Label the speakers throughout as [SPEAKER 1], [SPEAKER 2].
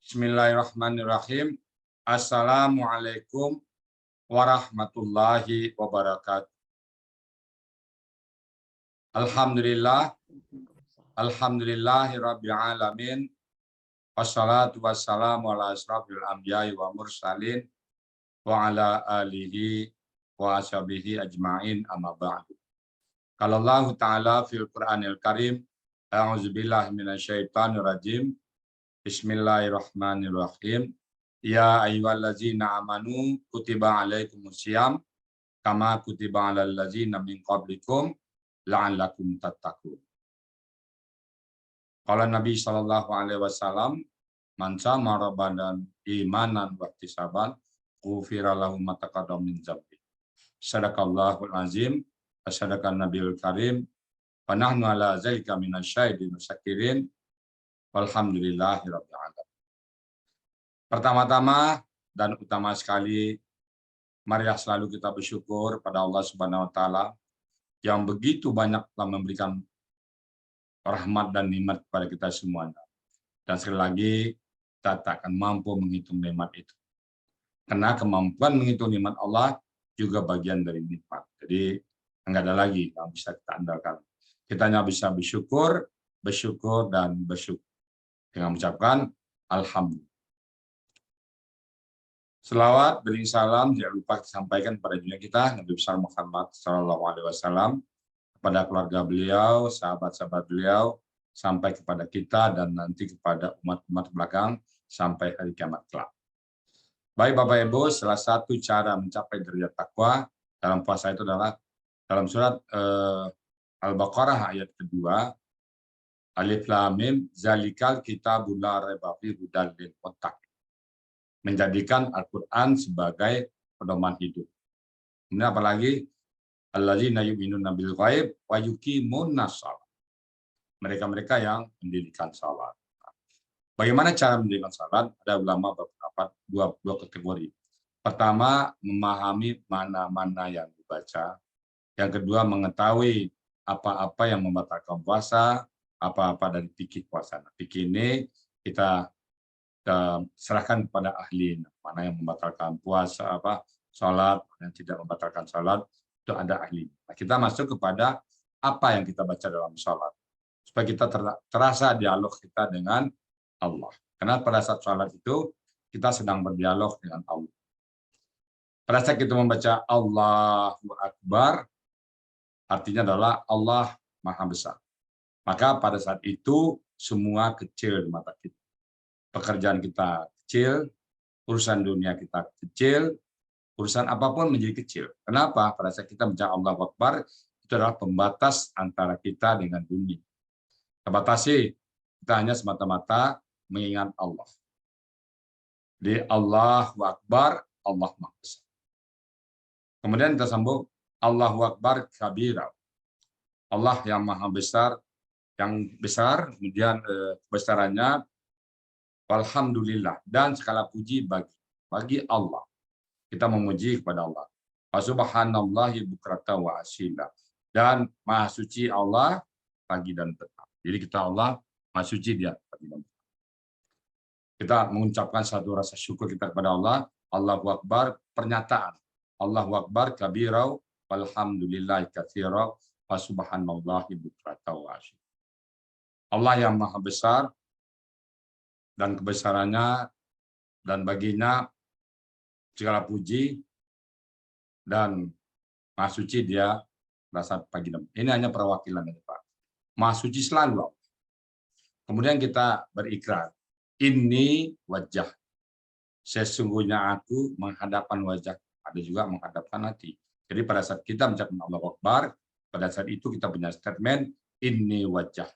[SPEAKER 1] Bismillahirrahmanirrahim. Assalamualaikum warahmatullahi wabarakatuh. Alhamdulillah, alhamdulillahirabbil alamin. Wassalatu wassalamu ala asrofil anbiya'i wa mursalin wa ala alihi wa ashabihi ajma'in amma ba'du. Qala Allah Ta'ala fil Qur'anil Karim, a'udzubillahi minasyaitonir rajim. Bismillahirrahmanirrahim. Ya ayyuhallazina amanu kutiba alaikumusiyam kama kutiba alal ladzina min qablikum la'allakum tattaqun. Qala Nabi sallallahu alaihi wasallam, man sama ramadan imanan wa ihtisaban ghufira lahu ma taqaddama min dzambi. Sadaqallahul azim, sadaqan nabiyul karim, wa nahnu ala zalika minasyahidin wasyakirin. Walhamdulillahirabbil alamin. Pertama-tama dan utama sekali, marilah selalu kita bersyukur pada Allah Subhanahu wa taala yang begitu banyak telah memberikan rahmat dan nikmat kepada kita semuanya. Dan sekali lagi, kita tak akan mampu menghitung nikmat itu. Karena kemampuan menghitung nikmat Allah juga bagian dari nikmat. Jadi enggak ada lagi yang bisa kita andalkan. Kita hanya bisa bersyukur dan bersyukur dengan mengucapkan alhamdulillah. Selawat beri salam jangan lupa disampaikan kepada dunia kita Nabi besar Muhammad SAW, kepada keluarga beliau, sahabat-sahabat beliau, sampai kepada kita dan nanti kepada umat-umat belakang sampai hari kiamat kelak. Baik Bapak Ibu, salah satu cara mencapai derajat takwa dalam puasa itu adalah dalam surat Al-Baqarah ayat kedua, Alif Lam Mim, zalikal kitabul la raiba fihi hudal lil muttaqin. Menjadikan Al-Qur'an sebagai pedoman hidup. Kemudian apalagi alladzina yu'minuna bil ghaib wa yuqimunnas shalah. Mereka-mereka yang mendirikan salat. Bagaimana cara mendirikan salat? Ada ulama berpendapat dua kategori. Pertama, memahami mana-mana yang dibaca. Yang kedua, mengetahui apa-apa yang membatalkan puasa, apa-apa dari fikih puasa. Nah, fikih ini kita serahkan kepada ahli, mana yang membatalkan puasa, salat, yang tidak membatalkan salat, itu ada ahli. Nah, kita masuk kepada apa yang kita baca dalam salat, supaya kita terasa dialog kita dengan Allah. Karena pada saat salat itu kita sedang berdialog dengan Allah. Pada saat kita membaca Allahu Akbar, artinya adalah Allah Maha Besar. Maka pada saat itu semua kecil di mata kita. Pekerjaan kita kecil, urusan dunia kita kecil, urusan apapun menjadi kecil. Kenapa? Pada saat kita membaca Allahu Akbar, itu adalah pembatas antara kita dengan dunia. Terbatasi, kita hanya semata-mata mengingat Allah. Di Allahu Akbar, Allah Maha Besar. Kemudian kita sambung Allahu Akbar kabira. Allah yang Maha Besar, yang besar, kemudian kebesarannya, walhamdulillah, dan segala puji bagi Allah. Kita memuji kepada Allah. Subhanallahi bukrata wa asila. Dan Maha Suci Allah pagi dan petang. Jadi kita Allah Maha Suci dia pagi dan petang. Kita mengucapkan satu rasa syukur kita kepada Allah. Allahu Akbar, pernyataan. Allahu Akbar kabirau, walhamdulillahi katsirau, wa subhanallahi bukrata wa asila. Allah yang Maha Besar dan kebesarannya, dan baginya segala puji, dan Maha Suci dia rasa pagi dan ini hanya perwakilan dari Pak. Maha Suci selalu. Kemudian kita berikrar, ini wajah. Sesungguhnya aku menghadapkan wajah, ada juga menghadapkan hati. Jadi pada saat kita mengucapkan Allahu Akbar, pada saat itu kita punya statement, ini wajah.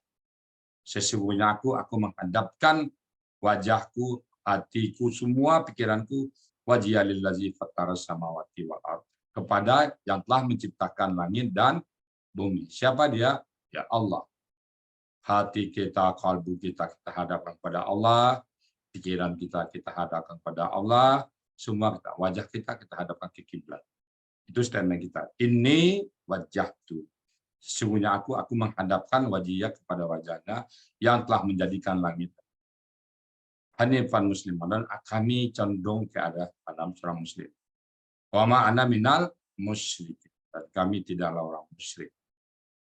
[SPEAKER 1] Sesungguhnya aku menghadapkan wajahku, hatiku, semua pikiranku, wajhiya lillazi fattaras samawati wal ardh, kepada yang telah menciptakan langit dan bumi. Siapa dia? Ya Allah. Hati kita, kalbu kita hadapkan kepada Allah, pikiran kita hadapkan kepada Allah, semua wajah kita hadapkan ke kiblat. Itu statement kita. Ini wajahtu. Sesungguhnya aku menghadapkan wajhiyah kepada wajahnya yang telah menjadikan langit. hanifan musliman, dan kami condong ke arah seorang muslim. Wa ma ana minal musyrikin, dan kami tidaklah orang musyrik.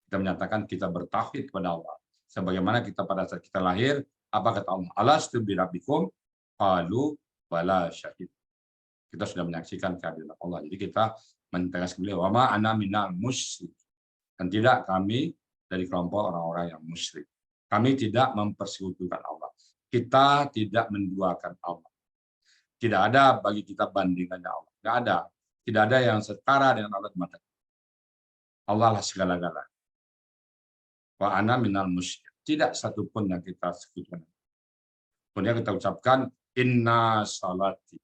[SPEAKER 1] Kita menyatakan kita bertauhid kepada Allah. Sebagaimana kita pada saat kita lahir, apa kata Allah? Alastu birabbikum? Qalu bala syahid. Kita sudah menyaksikan kehadiran Allah. Jadi kita mentegaskan beliau, wa ma ana minal musyrik. Dan tidak kami dari kelompok orang-orang yang musyrik. Kami tidak mempersekutukan Allah. Kita tidak menduakan Allah. Tidak ada bagi kita bandingannya Allah. Tidak ada. Tidak ada yang setara dengan Allah di mata kita. Allah lah segala-galanya. Wa ana minal musyrik. Tidak satupun yang kita sekutukan. Kemudian kita ucapkan inna salati.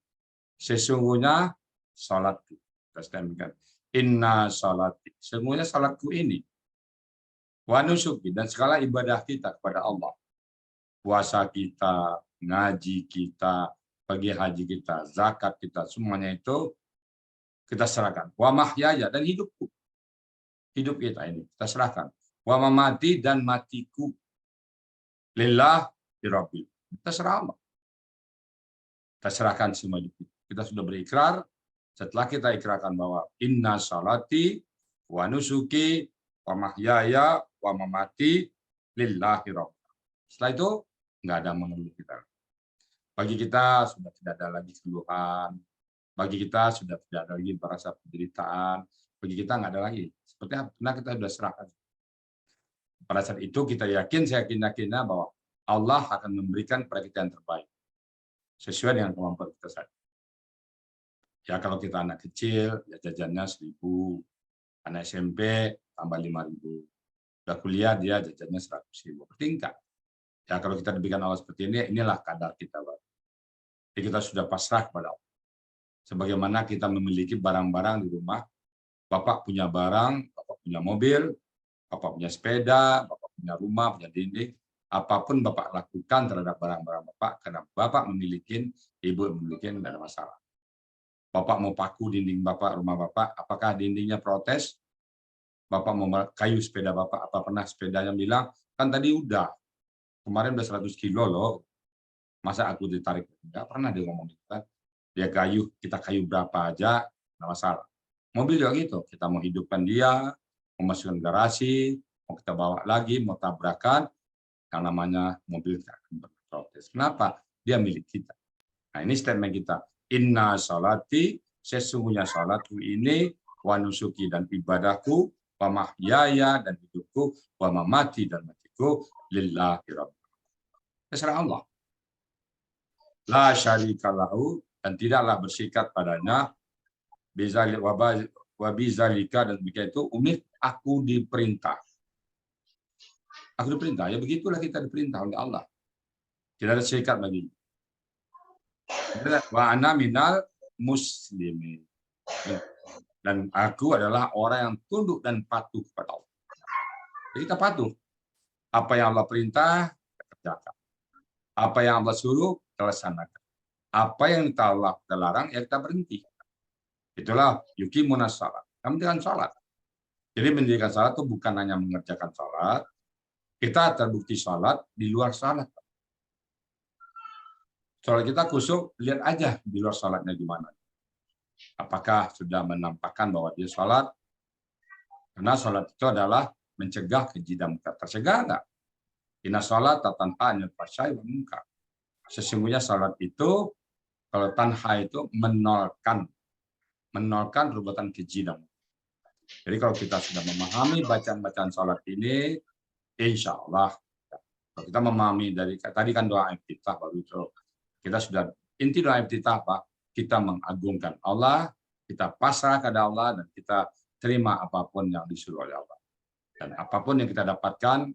[SPEAKER 1] Sesungguhnya salatku. Kita sedemikian. Inna salati. Sesungguhnya salatku ini. Wa nusuki, dan segala ibadah kita kepada Allah. Puasa kita, ngaji kita, pergi haji kita, zakat kita, semuanya itu kita serahkan. Wa mahyaya, dan hidupku. Hidup kita ini kita serahkan. Wa mamati, dan matiku. Lillah dirabbil. Kita serah Allah. Kita serahkan semua hidup kita. Kita sudah berikrar, setelah kita ikrarkan bahwa inna salati wa nusuki wa mahyaya wa mamati lillahi rabbil. Setelah itu nggak ada mengeluh kita. Bagi kita sudah tidak ada lagi keluhan. Bagi kita sudah tidak ada lagi merasa penderitaan. Bagi kita nggak ada lagi. Seperti apa? Karena kita sudah serahkan. Pada saat itu kita yakin, saya yakin bahwa Allah akan memberikan kepada kita yang terbaik. Sesuai dengan kemampuan kita saja. Ya kalau kita anak kecil, ya jajannya 1.000. Anak SMP tambah 5.000. Udah kuliah dia jajannya 100.000. Bertingkat. Ya kalau kita diberikan Allah seperti ini, inilah kadar kita. Jadi kita sudah pasrah kepada Allah. Sebagaimana kita memiliki barang-barang di rumah, Bapak punya barang, Bapak punya mobil, Bapak punya sepeda, Bapak punya rumah, punya dinding, apapun Bapak lakukan terhadap barang-barang Bapak, karena Bapak memiliki, Ibu memiliki, tidak ada masalah. Bapak mau paku dinding Bapak, rumah Bapak, apakah dindingnya protes? Bapak mau kayu sepeda Bapak, apa pernah sepedanya bilang, kan tadi udah, kemarin udah 100 kilo loh, masa aku ditarik? Enggak pernah dia ngomong gitu kan. Dia kayu, kita kayu berapa aja, nggak masalah. Mobil juga gitu, kita mau hidupkan dia, mau masukkan garasi, mau kita bawa lagi, mau tabrakan, yang namanya mobil tidak akan berprotes. Kenapa? Dia milik kita. Nah ini statement kita. Inna salati, sesungguhnya salatku ini, wa nusuki, dan ibadahku, wa mahyaya, dan hidupku, wa mamati, dan matiku, lillahi rabbil. Terserah Allah. La syarika lahu, dan tidaklah bersikat padanya, wabizalika, dan begitu umit aku diperintah. Aku diperintah, ya begitulah kita diperintah oleh Allah. Tidak ada syarikat bagi. Wa ana minal muslimin. Dan aku adalah orang yang tunduk dan patuh kepada Allah. Jadi kita patuh. Apa yang Allah perintah, kita kerjakan. Apa yang Allah suruh, kita laksanakan. Apa yang Allah larang, ya kita berhenti. Itulah yuqimunas shalah. Kami dengan salat. Jadi mendirikan salat itu bukan hanya mengerjakan salat. Kita terbukti salat di luar salat. Salat kita khusyuk, lihat aja di luar salatnya gimana. Apakah sudah menampakkan bahwa dia salat? Karena salat itu adalah mencegah keji dan munkar. Tercegah enggak? Inna salat tanha 'anil fahsya'i wal munkar. Sesungguhnya salat itu, kalau tanha itu menolkan perbuatan keji dan munkar. Jadi kalau kita sudah memahami bacaan-bacaan salat ini, insya Allah, kalau kita memahami dari tadi kan doa iftitah baru itu, kita sudah inti doa iftitah apa? Kita mengagungkan Allah, kita pasrah kepada Allah, dan kita terima apapun yang disuruh oleh Allah. Dan apapun yang kita dapatkan,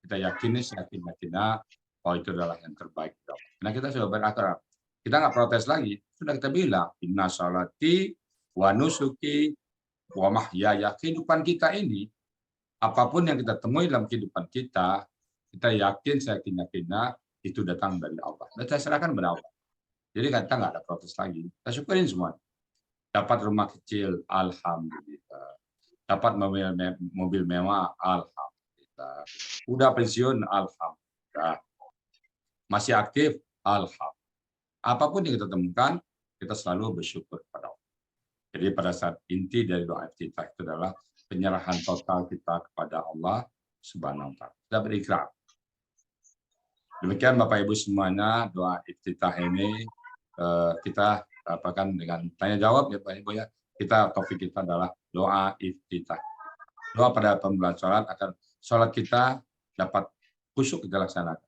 [SPEAKER 1] kita yakini seyakin-yakinnya bahwa itu adalah yang terbaik. Nah kita sudah berakar, kita nggak protes lagi, sudah kita bilang inna sholati wa nusuki wa mahyaya. Kehidupan kita ini, apapun yang kita temui dalam kehidupan kita yakin seyakin-yakinnya itu datang dari Allah. Dan saya serahkan kepada Allah. Jadi kita nggak ada protes lagi. Kita syukurin semua. Dapat rumah kecil, alhamdulillah. Dapat mobil mewah, alhamdulillah. Udah pensiun, alhamdulillah. Masih aktif, al-haq. Apapun yang kita temukan, kita selalu bersyukur kepada Allah. Jadi pada saat inti dari doa iftitah itu adalah penyerahan total kita kepada Allah Subhanahu wa taala. Kita berikrar. Demikian Bapak Ibu semuanya, doa iftitah ini kita apakan dengan tanya jawab ya Bapak Ibu ya. Topik kita adalah doa iftitah. Doa pada pembukaan sholat agar sholat kita dapat khusyuk dilaksanakan.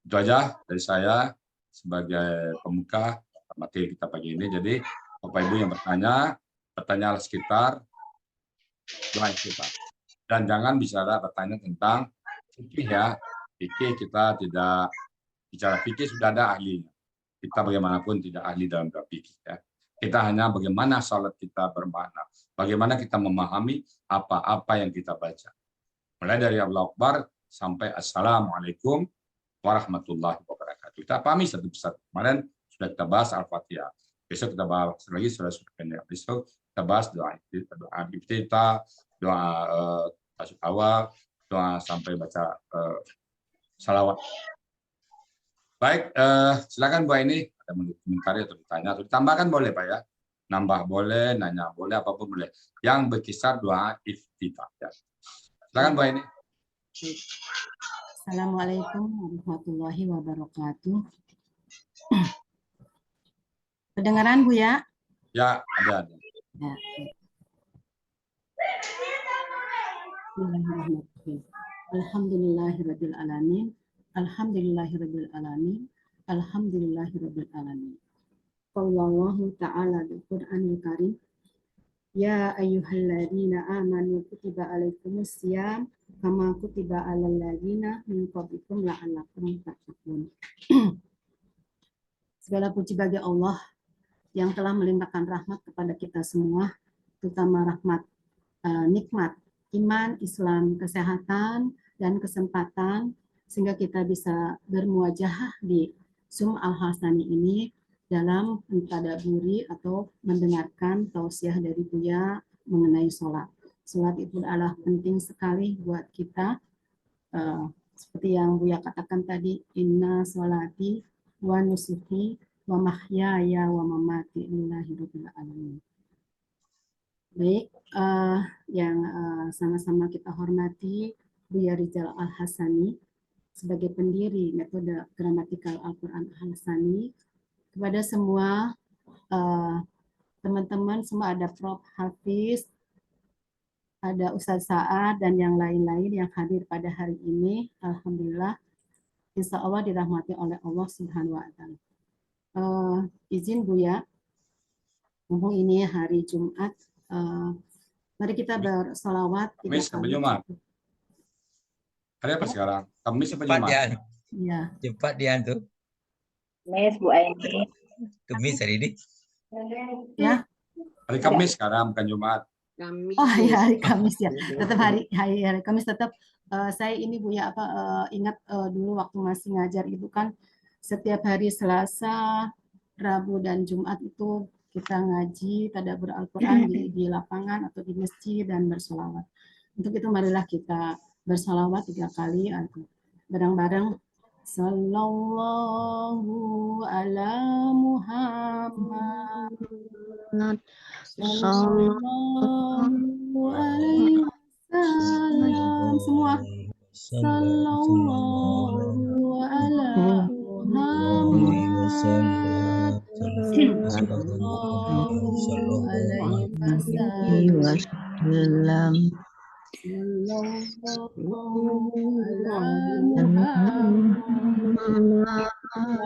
[SPEAKER 1] Itu aja dari saya sebagai pembuka materi kita pagi ini. Jadi Bapak Ibu yang bertanya sekitar doa iftitah. Dan jangan bertanya tentang fikih ya. Fikih kita tidak bicara fikih, sudah ada ahlinya. Kita bagaimanapun tidak ahli dalam fikih ya. Kita hanya bagaimana salat kita bermakna, bagaimana kita memahami apa-apa yang kita baca. Mulai dari Allahu Akbar sampai Assalamualaikum warahmatullahi wabarakatuh. Kita pahami satu persatu. Kemarin sudah kita bahas Al-Fatihah. Besok kita bahas lagi surah-surah pendek. Besok kita bahas doa iftitah, doa tasawuf awal, doa sampai baca salawat. Baik, silakan Bu ini ada komentar atau ditanya atau ditambahkan boleh Pak ya. Nambah boleh, nanya boleh, apapun boleh. Yang berkisar doa iftitah ya. Silakan Bu ini.
[SPEAKER 2] Assalamualaikum warahmatullahi wabarakatuh. Kedengaran Bu ya?
[SPEAKER 1] Ya, ada.
[SPEAKER 2] Ya. Bismillahirrahmanirrahim. Alhamdulillahirabbil alamin. Alhamdulillahirabbil alamin. Alhamdulillahirabbil alamin. Qallallahu ta'ala bil Qur'anil Karim. Ya ayyuhalladzina amanu kutiba alaikumus syiyam kama kutiba alal ladzina min qablikum la'allakum tattaqun. Segala puji bagi Allah yang telah melimpahkan rahmat kepada kita semua, terutama rahmat nikmat iman, Islam, kesehatan, dan kesempatan, sehingga kita bisa bermuajahah di Zoom Al-Hasani ini dalam mentadaburi atau mendengarkan tausiah dari Buya mengenai sholat. Sholat itu adalah penting sekali buat kita. Seperti yang Buya katakan tadi, inna sholati wa nusuki wa mahyaya wa mamati lillahi rabbil alamin. Baik, yang sama-sama kita hormati Buya Rizal Al-Hasani sebagai pendiri metode gramatikal Al-Quran Al-Hasani. Kepada semua teman-teman, semua ada Prof. Hafiz, ada Ustadz Sa'ad, dan yang lain-lain yang hadir pada hari ini. Alhamdulillah, insya Allah dirahmati oleh Allah Subhanahu wa Ta'ala. Izin Buya, mumpung ini hari Jumat, mari kita bersolawat.
[SPEAKER 1] Kamis sampai Jumat. Hari apa sekarang? Kamis sampai Jumat.
[SPEAKER 2] Iya.
[SPEAKER 3] Cepat dia tuh.
[SPEAKER 4] Kamis Bu Aini.
[SPEAKER 3] Kamis hari ini.
[SPEAKER 2] Ya.
[SPEAKER 1] Hari Kamis sekarang bukan Jumat.
[SPEAKER 2] Kamis. Oh ya, hari Kamis ya. Tetap hari Kamis tetap. Saya ini Buya ingat dulu waktu masih ngajar itu kan setiap hari Selasa, Rabu dan Jumat itu kita ngaji tadabbur Al-Quran di lapangan atau di masjid dan bersolawat. Untuk itu marilah kita bersolawat 3 kali bareng-bareng. Sallallahu ala Muhammad. Sallallahu alaihi wasallam. Semua. Sallallahu ala Muhammad. Sallallahu alaihi wasallam.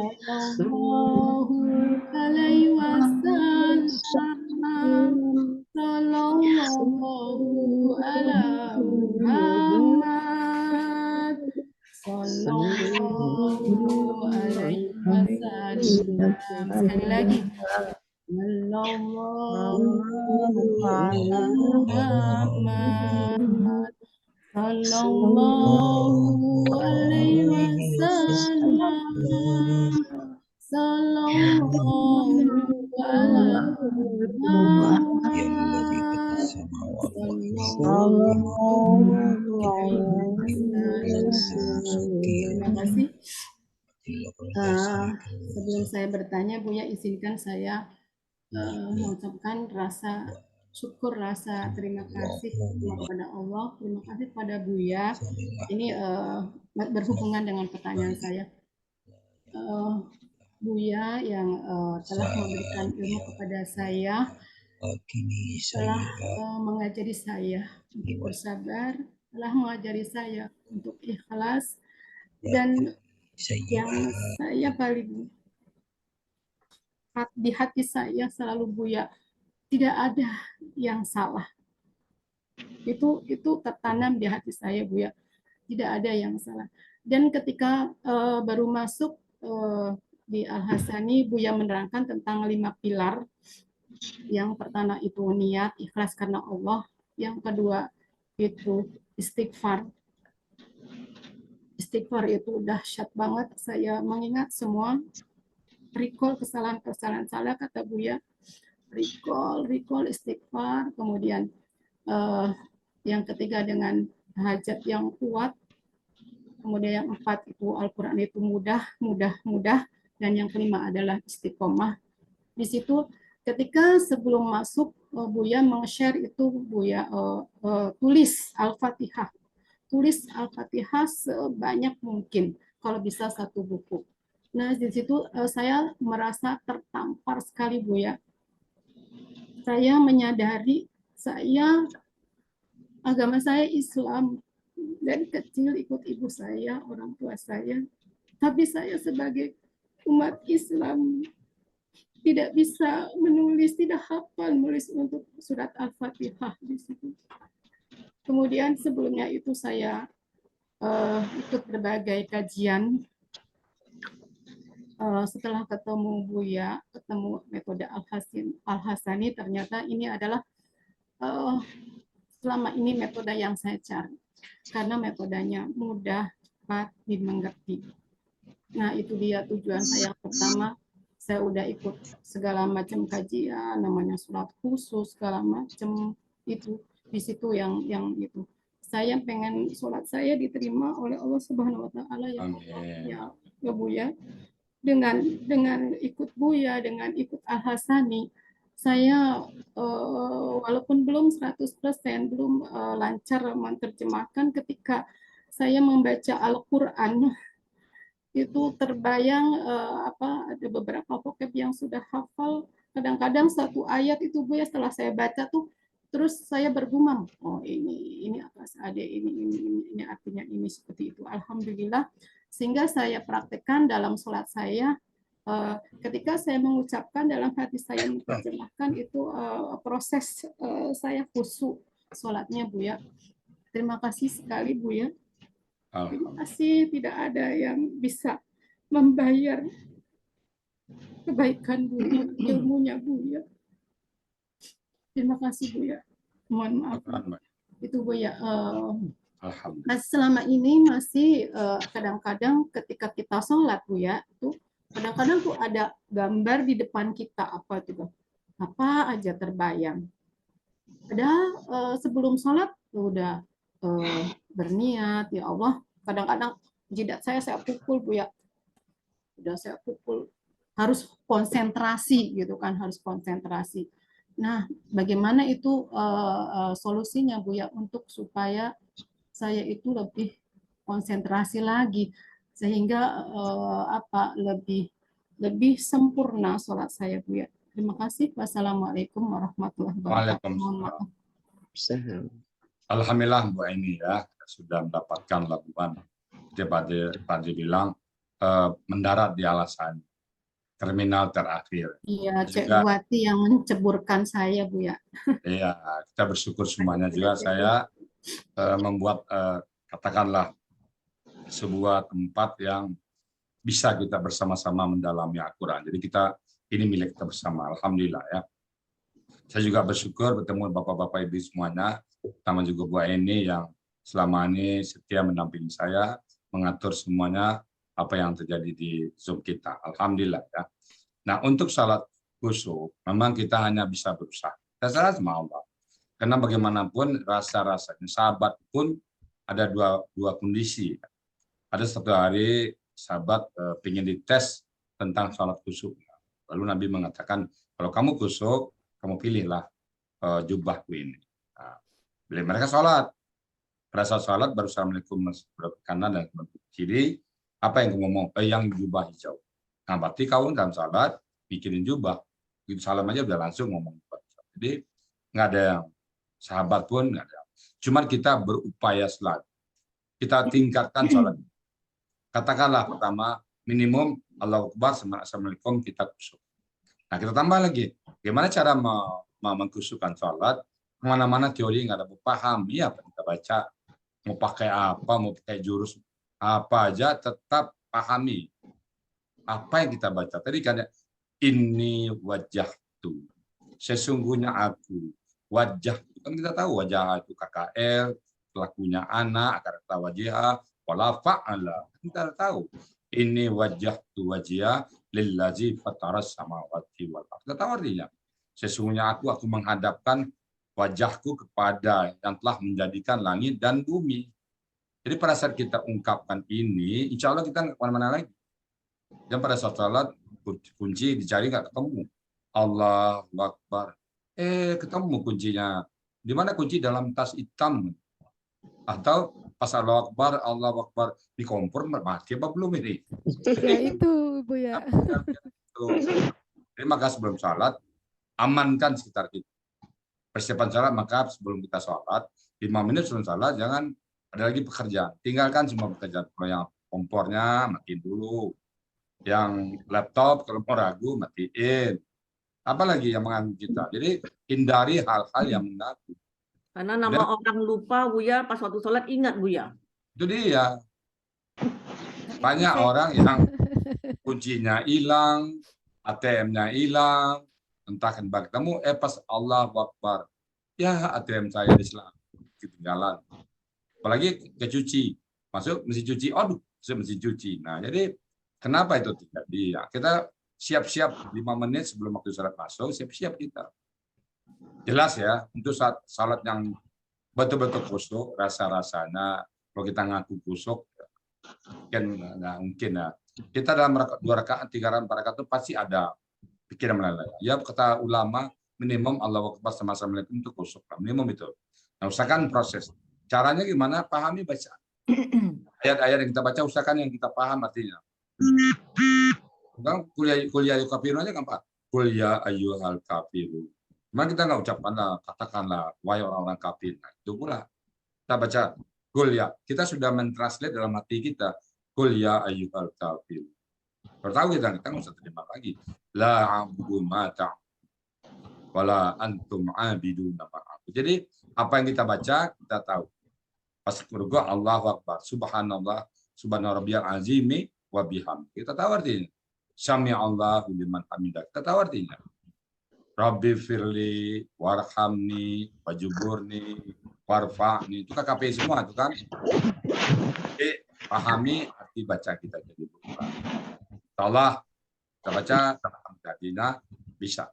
[SPEAKER 2] Sallallahu alaihi wasallam. Sallallahu ala Muhammad. Sallallahu alaihi wasallam. Sekali lagi. Sallallahu ala Muhammad. Sallallahu alaihi wasallam. Sallallahu ala Muhammad. Terima kasih. Sebelum saya bertanya, Buya izinkan saya mengucapkan rasa syukur, rasa terima kasih kepada Allah, terima kasih kepada Buya. Ini berhubungan dengan pertanyaan saya. Buya yang telah memberikan ilmu kepada saya, telah mengajari saya untuk bersabar, telah mengajari saya untuk ikhlas, dan yang saya paling di hati saya selalu Buya, tidak ada yang salah. Itu tertanam di hati saya Buya, tidak ada yang salah. Dan ketika baru masuk di Al-Hasani, Buya menerangkan tentang 5 pilar. Yang pertama itu niat, ikhlas karena Allah. Yang kedua itu istighfar. Istighfar itu dahsyat banget. Saya mengingat semua, recall kesalahan-kesalahan saya, kata Buya. Recall, istighfar. Kemudian yang ketiga dengan hajat yang kuat. Kemudian yang 4 itu Al-Quran itu mudah. Dan yang kelima adalah istiqomah. Di situ ketika sebelum masuk Buya meng-share itu, Buya tulis Al-Fatihah. Tulis Al-Fatihah sebanyak mungkin, kalau bisa 1 buku. Nah, di situ saya merasa tertampar sekali Buya. Saya menyadari agama saya Islam, dari kecil ikut ibu saya, orang tua saya. Tapi saya sebagai umat Islam tidak bisa menulis, tidak hafal menulis untuk surat Al-Fatihah di situ. Kemudian sebelumnya itu saya ikut berbagai kajian. Setelah ketemu Buya, ketemu metode Al-Hasani, ternyata ini adalah selama ini metode yang saya cari. Karena metodenya mudah, cepat, dimengerti. Nah, itu dia tujuan saya pertama. Saya udah ikut segala macam kajian, namanya sholat khusus, segala macam itu. Di situ yang itu. Saya pengen sholat saya diterima oleh Allah Subhanahu Wa Taala ya Buya. Dengan ikut Buya, dengan ikut Al-Hasani, saya walaupun belum 100%, belum lancar menerjemahkan, ketika saya membaca Al-Quran itu terbayang ada beberapa vocab yang sudah hafal. Kadang-kadang 1 ayat itu Buya setelah saya baca tuh terus saya bergumam, oh ini apa ada ini artinya ini, seperti itu. Alhamdulillah, sehingga saya praktekkan dalam sholat saya. Ketika saya mengucapkan, dalam hati saya menerjemahkan itu proses saya khusyuk sholatnya Buya. Terima kasih sekali Buya. Terima kasih, tidak ada yang bisa membayar kebaikan Buya, ilmunya Buya. Terima kasih Buya. Mohon maaf. Itu Buya. Selama ini masih kadang-kadang ketika kita sholat Buya, itu kadang-kadang tuh ada gambar di depan kita, apa aja terbayang. Padahal sebelum sholat udah berniat, ya Allah, kadang-kadang jidat saya pukul Buya. Udah saya pukul, harus konsentrasi gitu kan, harus konsentrasi. Nah, bagaimana itu solusinya Buya untuk supaya saya itu lebih konsentrasi lagi, sehingga lebih sempurna sholat saya Buya. Terima kasih. Wassalamualaikum warahmatullahi wabarakatuh.
[SPEAKER 1] Alhamdulillah Bu Aini ya, sudah mendapatkan labuan. Pak bilang mendarat di Al-Hasani, terminal terakhir.
[SPEAKER 2] Iya, Cek Buati yang menceburkan saya Buya.
[SPEAKER 1] Iya, kita bersyukur semuanya juga. Saya membuat katakanlah sebuah tempat yang bisa kita bersama-sama mendalami Al-Quran. Jadi ini milik kita bersama. Alhamdulillah ya. Saya juga bersyukur bertemu bapak-bapak ibu semuanya, terutama juga Bu Aini yang selama ini setia mendampingi saya, mengatur semuanya apa yang terjadi di Zoom kita. Alhamdulillah ya. Nah, untuk salat khusyuk memang kita hanya bisa berusaha. Kita salat sama Allah. Karena bagaimanapun rasa-rasanya, sahabat pun ada dua kondisi. Ada 1 hari sahabat ingin dites tentang sholat kusuk. Lalu Nabi mengatakan, kalau kamu kusuk, kamu pilihlah jubahku ini. Nah, bila mereka sholat, pada saat sholat baru assalamualaikum ke kanan dan ke kiri, apa yang kamu ngomong? Yang jubah hijau. Nah, berarti kau dalam sholat bikinin jubah, gitu salam aja udah langsung ngomong. Jadi nggak ada yang sahabat pun nggak ada. Cuman kita berupaya selalu kita tingkatkan sholat. Katakanlah pertama minimum Allahu Akbar, assalamualaikum kita kusuk. Nah kita tambah lagi, gimana cara mengkusukkan sholat? Kemana-mana teori nggak ada, pahami apa kita baca, mau pakai apa, mau pakai jurus apa aja, tetap pahami apa yang kita baca. Tadi kan ini wajah tuh, sesungguhnya aku wajah itu kan kita tahu wajah itu KKL, pelakunya anak, kata wajah, wala fa'ala kita tahu. Ini wajah tu wajah lillazi fataras samawati wal ardh. Kita tahu artinya. Sesungguhnya aku menghadapkan wajahku kepada yang telah menjadikan langit dan bumi. Jadi pada saat kita ungkapkan ini, insya Allah kita nggak kemana-mana lagi. Dan pada saat sholat, kunci dicari nggak ketemu. Allahu Akbar. Ketemu kuncinya. Di mana kunci? Dalam tas hitam. Atau pas Allahu Akbar di kompor mati apa belum ini?
[SPEAKER 5] Ya itu Bu ya.
[SPEAKER 1] Jadi maka sebelum sholat, amankan sekitar kita. Persiapan sholat, maka sebelum kita sholat, 5 menit sebelum sholat, jangan ada lagi pekerjaan. Tinggalkan semua pekerjaan. Kalau yang kompornya, matiin dulu. Yang laptop, kalau mau ragu, matiin. Apalagi yang mengganggu kita. Jadi hindari hal-hal yang mengganggu.
[SPEAKER 6] Karena nama orang lupa Buya, pas waktu sholat ingat Buya.
[SPEAKER 1] Itu dia. Banyak orang yang kuncinya hilang, ATM-nya hilang, entah kan ketemu, pas Allahu Akbar. Ya ATM saya ketinggalan. Apalagi kecuci. Masuk mesti cuci, aduh, saya mesti cuci. Nah, jadi kenapa itu terjadi? Ya, kita siap-siap 5 menit sebelum waktu sholat masuk, siap-siap kita. Jelas ya, untuk salat yang betul-betul kusuk, rasa-rasanya, kalau kita ngaku kusuk, kan nggak mungkin ya. Kita dalam 2 rakaat, 3 rakaat, 4 rakaat itu pasti ada pikiran melalui. Ya kata ulama, minimum Allahu Akbar sama assalamualaikum itu kusuk, minimum itu. Nah, usahakan proses. Caranya gimana? Pahami baca. Ayat-ayat yang kita baca, usahakan yang kita paham artinya. Kuliah kafirun aja kan Pak? Kuliah ayyuhal kafirun. Cuma kita nggak ucapkanlah, katakanlah, wahai orang-orang kafir. Nah, itu pula. Kita baca, kuliah. Kita sudah mentranslate dalam hati kita. Kuliah ayyuhal kafir. Bertahu kita nggak usah terima lagi. La a'budu ma ta'budun wala antum 'abiduna ma a'budu. Jadi, apa yang kita baca, kita tahu. Pas berdoa Allahu Akbar. Subhanallah, subhana rabbiyal azimi wa bihamdi. Kita tahu artinya. Sami'allahu liman hamidah. Kita tahu artinya. Rabbi firli, warhamni, wajuburni, warfa'ni. Itu KKP semua, itu kan. Jadi, pahami arti baca kita jadi berubah. Allah, kita baca, jadinya bisa.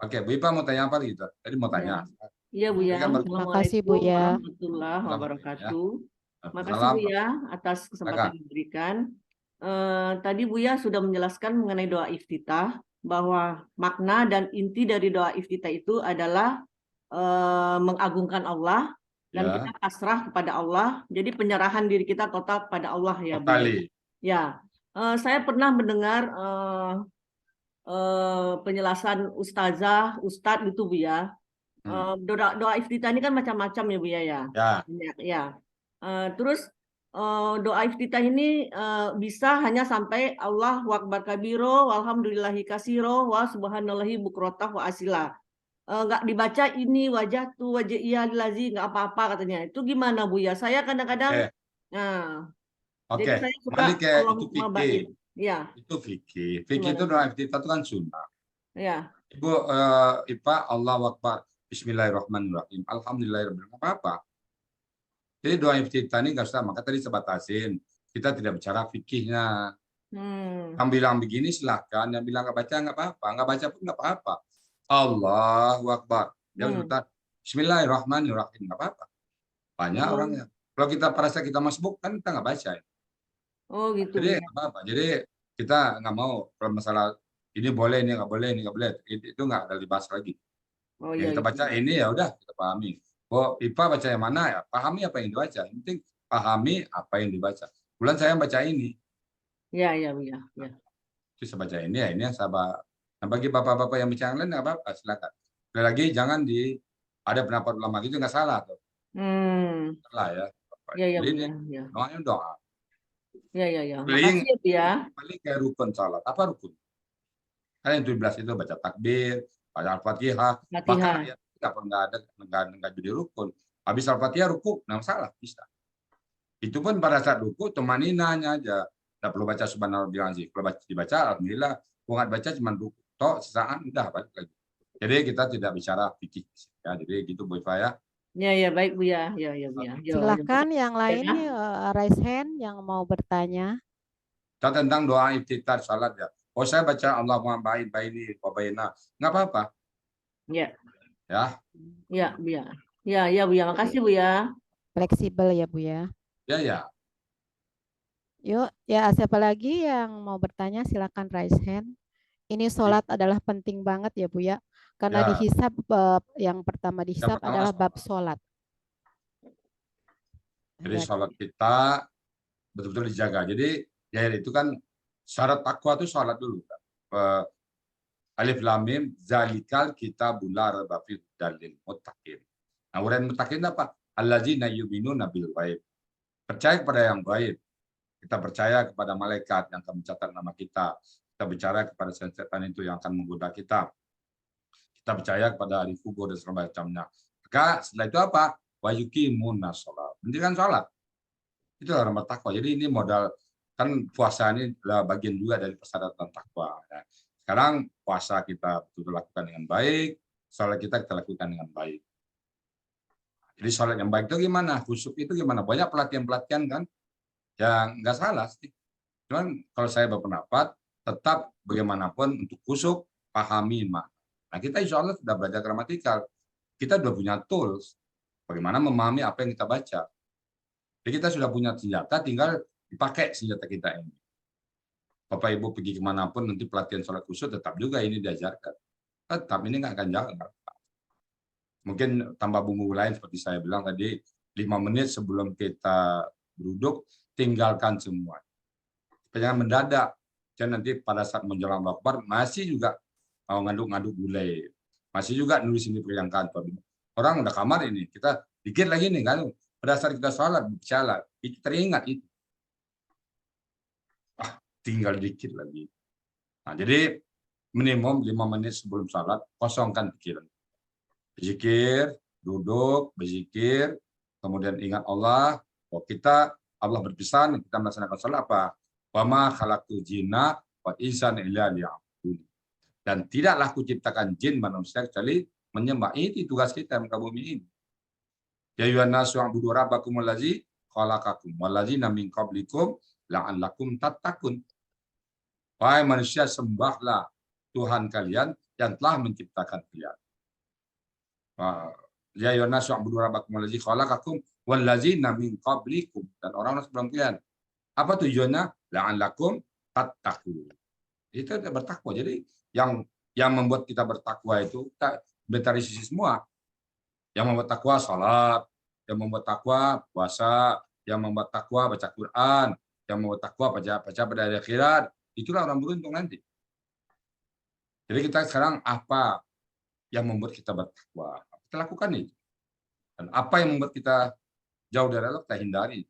[SPEAKER 1] Oke, Bu Ipa mau tanya apa gitu? Tadi mau tanya.
[SPEAKER 6] Iya Bu ya.
[SPEAKER 5] Terima kasih Bu ya.
[SPEAKER 6] Warahmatullahi wabarakatuh. Makasih
[SPEAKER 1] Salam.
[SPEAKER 6] Bu ya atas kesempatan yang diberikan. Tadi Bu ya sudah menjelaskan mengenai doa iftitah, bahwa makna dan inti dari doa iftitah itu adalah mengagungkan Allah dan
[SPEAKER 1] Ya.
[SPEAKER 6] kita pasrah kepada Allah. Jadi penyerahan diri kita total kepada Allah ya Bu.
[SPEAKER 1] Totali.
[SPEAKER 6] Ya, saya pernah mendengar penjelasan ustazah, ustadz gitu Bu ya. Doa iftitah ini kan macam-macam ya Bu ya.
[SPEAKER 1] Ya.
[SPEAKER 6] Banyak, ya. Terus doa iftitah ini bisa hanya sampai Allahu Akbar kabiro, walhamdulillahi kasiro, wa subhanallahi bukrotah wa asila. Nggak dibaca ini wajah tuh wajah iya lazi nggak apa-apa katanya. Itu gimana Bu ya? Saya kadang-kadang
[SPEAKER 1] Oke.
[SPEAKER 6] jadi saya suka
[SPEAKER 1] Balik ke itu
[SPEAKER 6] Allahumma
[SPEAKER 1] fikih.
[SPEAKER 6] baik. Ya,
[SPEAKER 1] Itu fikih. Fikih itu doa iftitah itu kan sunnah.
[SPEAKER 6] ya.
[SPEAKER 1] Ibu Ipa, Allahu Akbar, Bismillahirrahmanirrahim, Alhamdulillahirrahmanirrahim, apa-apa. Jadi doa iftitah ini nggak usah, maka tadi saya batasin. Kita tidak bicara fikihnya. Yang bilang begini silahkan, yang bilang nggak baca nggak apa-apa, nggak baca pun nggak apa-apa. Allahu Akbar. Yang kita Bismillahirrahmanirrahim, nggak apa-apa. Banyak orangnya. Kalau kita pada saat kita masbuk kan kita nggak baca.
[SPEAKER 6] Oh gitu.
[SPEAKER 1] Jadi
[SPEAKER 6] Buya.
[SPEAKER 1] nggak apa-apa. Jadi kita nggak mau kalau masalah ini boleh, ini nggak boleh, ini nggak boleh. Itu nggak ada dibahas lagi.
[SPEAKER 6] Oh
[SPEAKER 1] Yang
[SPEAKER 6] iya
[SPEAKER 1] kita
[SPEAKER 6] iya.
[SPEAKER 1] baca ini ya udah kita pahami. Oh, IPA baca yang mana ya? Pahami apa yang dibaca. Yang penting pahami apa yang dibaca. Bulan saya baca ini,
[SPEAKER 6] Iya iya Buya. Ya.
[SPEAKER 1] terus saya baca ini ya ini yang sahabat. Nah bagi bapak-bapak yang bicara yang lain nggak apa-apa, silakan. Sekali lagi jangan ada pendapat ulama gitu nggak salah tuh. Salah ya.
[SPEAKER 6] Iya iya
[SPEAKER 1] Jadi
[SPEAKER 6] Buya. Ya.
[SPEAKER 1] doanya doa.
[SPEAKER 6] Iya iya ya.
[SPEAKER 1] Paling
[SPEAKER 6] Makasih ya Buya.
[SPEAKER 1] paling kayak rukun salat. Apa rukun? Kan yang 17 itu baca takbir, baca Al-Fatihah, bahkan
[SPEAKER 6] Fatihah.
[SPEAKER 1] ayat nggak jadi rukun. Habis Al-Fatihah ruku, nggak masalah, bisa. Itu pun pada saat ruku nanya aja. Nggak perlu baca subhanallah azim. Kalau dibaca alhamdulillah, kalau nggak baca cuma ruku. Toh sesaat udah balik lagi. Jadi kita tidak bicara fikih ya. Jadi gitu Bu Iva ya.
[SPEAKER 6] Ya ya baik Buya. Ya ya Buya. Yo,
[SPEAKER 5] Silakan yang lain
[SPEAKER 6] Ya.
[SPEAKER 5] nih raise hand yang mau bertanya.
[SPEAKER 1] Kita tentang doa iftitah salat ya. Oh saya baca Allahumma ba'id baini wa baina. Nggak apa-apa.
[SPEAKER 6] Ya.
[SPEAKER 1] Ya.
[SPEAKER 6] Ya Buya. Ya ya Buya. Makasih Buya.
[SPEAKER 5] Fleksibel ya Bu ya.
[SPEAKER 1] Ya ya.
[SPEAKER 5] Yuk, ya siapa lagi yang mau bertanya silakan raise hand. Ini sholat adalah penting banget ya Bu ya. Karena
[SPEAKER 1] Ya.
[SPEAKER 5] dihisab yang pertama dihisab
[SPEAKER 1] pertama
[SPEAKER 5] adalah
[SPEAKER 1] sholat.
[SPEAKER 5] bab sholat.
[SPEAKER 1] Jadi sholat kita betul-betul dijaga. Jadi ya itu kan syarat takwa itu sholat dulu. Alif lam mim zalikal kitabul la raiba fihi dalil muttaqin. Nah, uraian muttaqin apa? Allazina yu'minuna bil ghaib. Percaya kepada yang gaib. Kita percaya kepada malaikat yang akan mencatat nama kita. Kita bicara kepada setan itu yang akan menggoda kita. Kita percaya kepada hari kubur dan segala macamnya. Maka setelah itu apa? Wa yuqimuna shalah. Mendirikan sholat. Itu orang bertakwa. Jadi ini modal, kan puasa ini adalah bagian juga dari persyaratan takwa. Ya. Sekarang puasa kita betul lakukan dengan baik, sholat kita lakukan dengan baik. Jadi sholat yang baik itu gimana? Khusyuk itu gimana? Banyak pelatihan-pelatihan kan? Yang nggak salah sih. Cuman kalau saya berpendapat, tetap bagaimanapun untuk khusyuk, pahami makna. Nah kita insya Allah sudah belajar gramatikal. Kita sudah punya tools. Bagaimana memahami apa yang kita baca. Jadi kita sudah punya senjata, tinggal dipakai senjata kita ini. Bapak Ibu pergi kemanapun, nanti pelatihan sholat khusyuk tetap juga ini diajarkan. Tetap ini nggak akan jalan. Mungkin tambah bumbu lain seperti saya bilang tadi, 5 menit sebelum kita duduk, tinggalkan semua. Jangan mendadak. Jangan nanti pada saat menjelang Akbar masih juga mau ngaduk-ngaduk gulai. Masih juga nulis ini yang kantor. Orang udah kamar ini, kita dikit lagi nih kan. Pada saat kita sholat, bicara, itu teringat itu. Tinggal dikit lagi. Nah, jadi minimum 5 menit sebelum sholat, kosongkan pikiran. Berzikir, duduk, berzikir, kemudian ingat Allah. Oh, Allah berpesan, kita melaksanakan sholat apa? Wama khalaqtul jinna wal insana illa liya'budun. Dan tidaklah kuciptakan jin manusia kecuali menyembah. Ini tugas kita muka bumi ini. Ya ayyuhan nasu u'budu rabbakumul ladzi khalaqakum wal ladzina min qablikum la'allakum tattaqun. Wahai manusia, sembahlah Tuhan kalian yang telah menciptakan kalian. Ya ayyuhan nasu u'budu rabbakumul ladzi khalaqakum wal ladzina min qablikum, dan orang-orang sebelum kalian. Apa tujuannya? La'allakum tattaqun. Itu bertakwa. Jadi yang membuat kita bertakwa itu kita dari sisi semua. Yang membuat takwa salat, yang membuat takwa puasa, yang membuat takwa baca Quran, yang membuat takwa baca pada hari akhirat. Itulah orang beruntung nanti. Jadi kita sekarang apa yang membuat kita bertakwa? Kita lakukan itu. Dan apa yang membuat kita jauh dari Allah, kita hindari.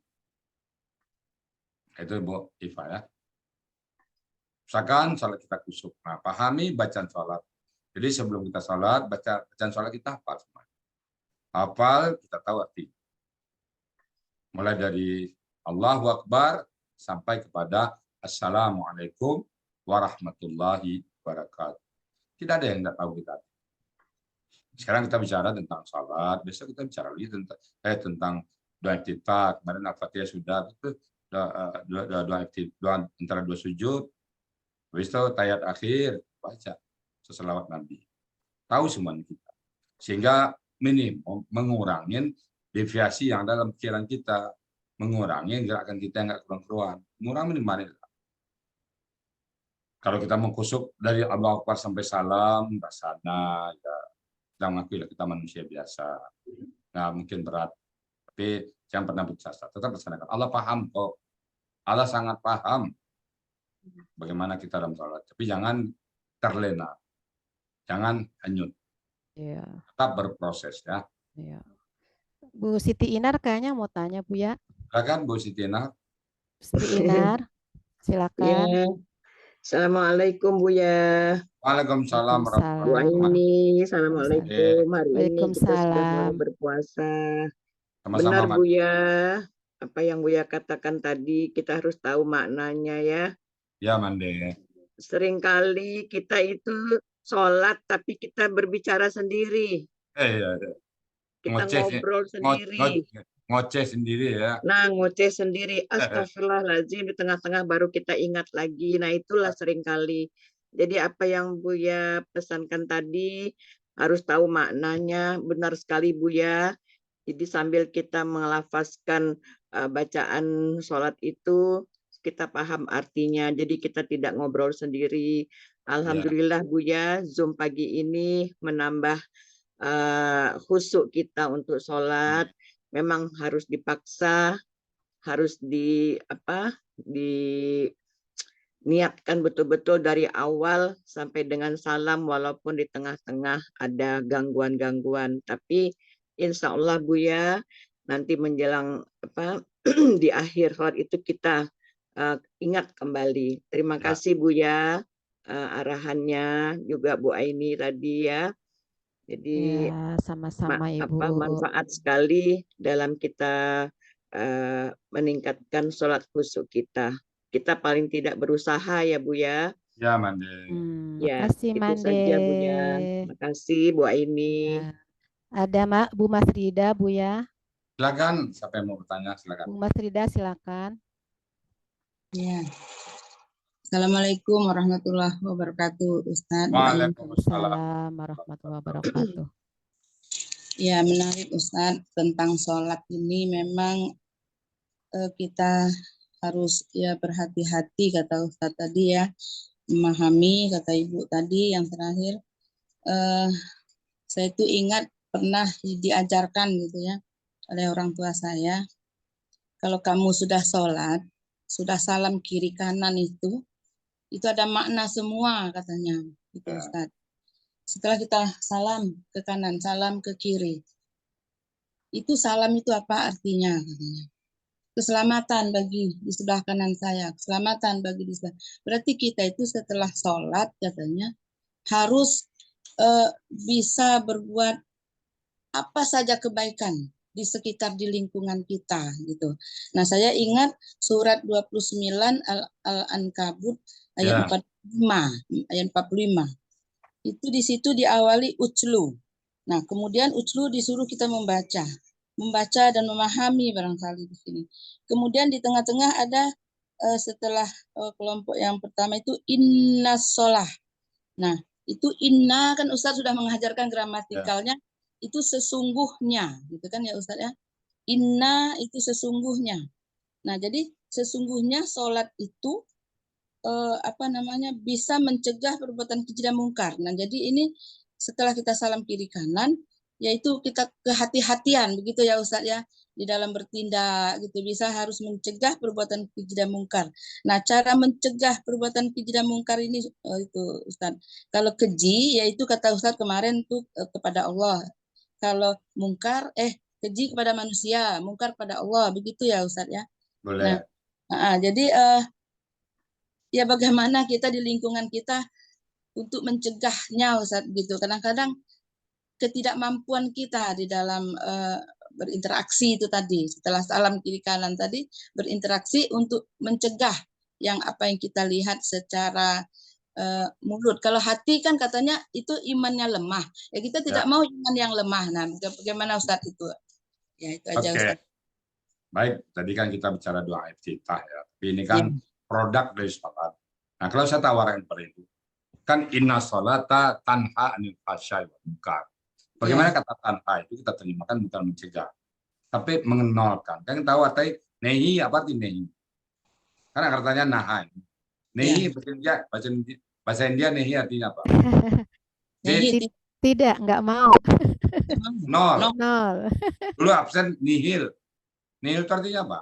[SPEAKER 1] Itu Bu Iva ya. Usahakan salat kita khusyuk. Nah, pahami bacaan salat. Jadi sebelum kita salat, bacaan salat kita hafal semua. Hafal, kita tahu arti. Mulai dari Allahu Akbar sampai kepada Assalamualaikum warahmatullahi wabarakatuh. Tidak ada yang tidak tahu kita. Sekarang kita bicara tentang salat, besok kita bicara lagi tentang doa iftitah. Kemarin Al-Fatihah sudah, itu doa antara dua sujud. Habis itu tayat akhir, baca selawat Nabi. Tahu semuanya kita. Sehingga minimum mengurangin deviasi yang dalam pikiran kita. mengurangi gerakan kita yang nggak keruan-keruan. Mengurangi di mana? Kalau kita mengkusuk dari Allahu Akbar sampai salam, rasana, ya kita mengakui kita manusia biasa. Nah, mungkin berat, tapi jangan pernah putus asa. Tetap laksanakan. Allah paham kok. Allah sangat paham bagaimana kita dalam sholat. Tapi jangan terlena, jangan hanyut.
[SPEAKER 5] Iya,
[SPEAKER 1] Tetap berproses ya.
[SPEAKER 5] iya. Bu Siti Inar kayaknya mau tanya Bu ya.
[SPEAKER 1] Silakan Bu Sitina.
[SPEAKER 5] Siti Inar, silakan.
[SPEAKER 7] Ya, Assalamualaikum Buya.
[SPEAKER 1] Waalaikumsalam
[SPEAKER 7] Bu
[SPEAKER 1] warahmatullahi
[SPEAKER 5] Waalaikumsalam.
[SPEAKER 7] Aini, Assalamualaikum. Hari ini kita sudah
[SPEAKER 5] Waalaikumsalam.
[SPEAKER 7] mau berpuasa.
[SPEAKER 1] Sama-sama,
[SPEAKER 7] Benar
[SPEAKER 1] Mas.
[SPEAKER 7] Buya, apa yang Buya katakan tadi, kita harus tahu maknanya ya.
[SPEAKER 1] Ya, Mande.
[SPEAKER 7] Seringkali kita itu sholat tapi kita berbicara sendiri.
[SPEAKER 1] Ya.
[SPEAKER 7] Kita
[SPEAKER 1] Ngoceh,
[SPEAKER 7] ngobrol sendiri.
[SPEAKER 1] ngoceh sendiri ya.
[SPEAKER 7] Nah, ngoceh sendiri. Astagfirullahaladzim, di tengah-tengah baru kita ingat lagi. Nah, itulah seringkali. Jadi apa yang Buya pesankan tadi harus tahu maknanya. Benar sekali Buya. Jadi sambil kita melafazkan bacaan sholat itu, kita paham artinya. Jadi kita tidak ngobrol sendiri. Alhamdulillah Buya, Zoom pagi ini menambah khusyuk kita untuk sholat. Memang harus dipaksa, harus diniatkan betul-betul dari awal sampai dengan salam, walaupun di tengah-tengah ada gangguan-gangguan. Tapi insya Allah Buya, nanti menjelang di akhir sholat itu kita ingat kembali. Terima kasih Buya, arahannya juga Bu Aini tadi ya. Jadi
[SPEAKER 5] Ya, sama-sama Ibu.
[SPEAKER 7] manfaat sekali dalam kita meningkatkan sholat khusyuk kita. Kita paling tidak berusaha ya Bu ya.
[SPEAKER 1] Ya, Mande.
[SPEAKER 7] Ya,
[SPEAKER 5] Makasih
[SPEAKER 7] itu
[SPEAKER 5] Mande.
[SPEAKER 7] saja Bu ya. Makasih Bu Aini.
[SPEAKER 5] Ya. Ada Bu Mas Rida Bu ya.
[SPEAKER 1] Silakan, siapa yang mau bertanya silakan.
[SPEAKER 5] Bu Mas Rida silakan.
[SPEAKER 8] Ya. Assalamualaikum warahmatullahi wabarakatuh, Ustadz.
[SPEAKER 5] Waalaikumsalam warahmatullahi wabarakatuh.
[SPEAKER 8] Ya, menarik Ustadz tentang sholat ini memang kita harus ya berhati-hati kata Ustadz tadi ya, memahami kata Ibu tadi yang terakhir. Saya itu ingat pernah diajarkan gitu ya oleh orang tua saya, kalau kamu sudah sholat, sudah salam kiri kanan itu ada makna semua katanya, gitu Ustadz. Setelah kita salam ke kanan, salam ke kiri, itu salam itu apa artinya katanya? Keselamatan bagi di sebelah kanan saya, keselamatan bagi di sebelah. Berarti kita itu setelah sholat katanya harus bisa berbuat apa saja kebaikan di sekitar di lingkungan kita gitu. Nah, saya ingat surat 29 Al-Ankabut ayat 45. Itu di situ diawali uclu. Nah, kemudian uclu disuruh kita membaca dan memahami barangkali di sini. Kemudian di tengah-tengah ada setelah kelompok yang pertama itu inna sholah. Nah, itu inna kan Ustaz sudah mengajarkan gramatikalnya. Itu sesungguhnya, gitu kan ya Ustaz ya. Inna itu sesungguhnya. Nah, jadi sesungguhnya sholat itu bisa mencegah perbuatan keji dan mungkar. Nah, jadi ini setelah kita salam kiri kanan, yaitu kita kehati-hatian begitu ya Ustaz ya, di dalam bertindak gitu, bisa harus mencegah perbuatan keji dan mungkar. Nah, cara mencegah perbuatan keji dan mungkar ini itu Ustaz. Kalau keji yaitu kata Ustaz kemarin tuh kepada Allah. Kalau mungkar keji kepada manusia, mungkar pada Allah, begitu ya Ustaz ya.
[SPEAKER 1] Boleh.
[SPEAKER 8] Nah, jadi ya bagaimana kita di lingkungan kita untuk mencegahnya Ustaz gitu. Kadang-kadang ketidakmampuan kita di dalam berinteraksi itu tadi, setelah salam kiri kanan tadi, berinteraksi untuk mencegah yang apa yang kita lihat secara mulut. Kalau hati kan katanya itu imannya lemah. Ya kita tidak mau iman yang lemah. Nah, bagaimana Ustaz itu? Ya itu aja Ustaz.
[SPEAKER 1] Baik, tadi kan kita bicara doa iftitah ya. Tapi ini kan produk dari sholat. Nah, kalau saya tawarkan pada itu, kan inna sholata tanha anil fahsya'i wal munkar. Bagaimana kata tanha itu kita terjemahkan bukan mencegah, tapi mengenalkan. Kan tahu artinya Nehi apa arti nehi? Karena katanya nahan. Nehi bahasa India nehi artinya apa?
[SPEAKER 8] Nehi
[SPEAKER 1] J,
[SPEAKER 5] Tidak, nggak mau.
[SPEAKER 1] nol.
[SPEAKER 5] Nol.
[SPEAKER 1] Dulu absen nihil. Nihil itu artinya apa?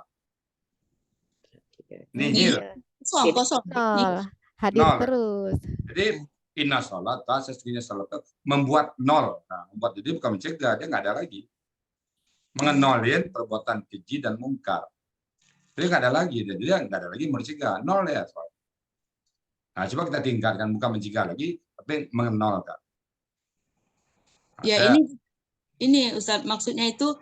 [SPEAKER 1] Nihil.
[SPEAKER 8] kosong.
[SPEAKER 5] Nol. Hadir
[SPEAKER 1] Nol.
[SPEAKER 5] terus.
[SPEAKER 1] Jadi inna sholat, sesungguhnya sholat itu membuat nol. Nah, membuat jadi bukan mencegah, dia nggak ada lagi. Mengenolin perbuatan keji dan mungkar. Jadi nggak ada lagi, jadi dia nggak ada lagi mencegah, nol ya. Nah, coba kita tingkatkan, bukan mencegah lagi, tapi mengenolkan.
[SPEAKER 8] Ya,
[SPEAKER 1] Ada-
[SPEAKER 8] ini Ustaz, maksudnya itu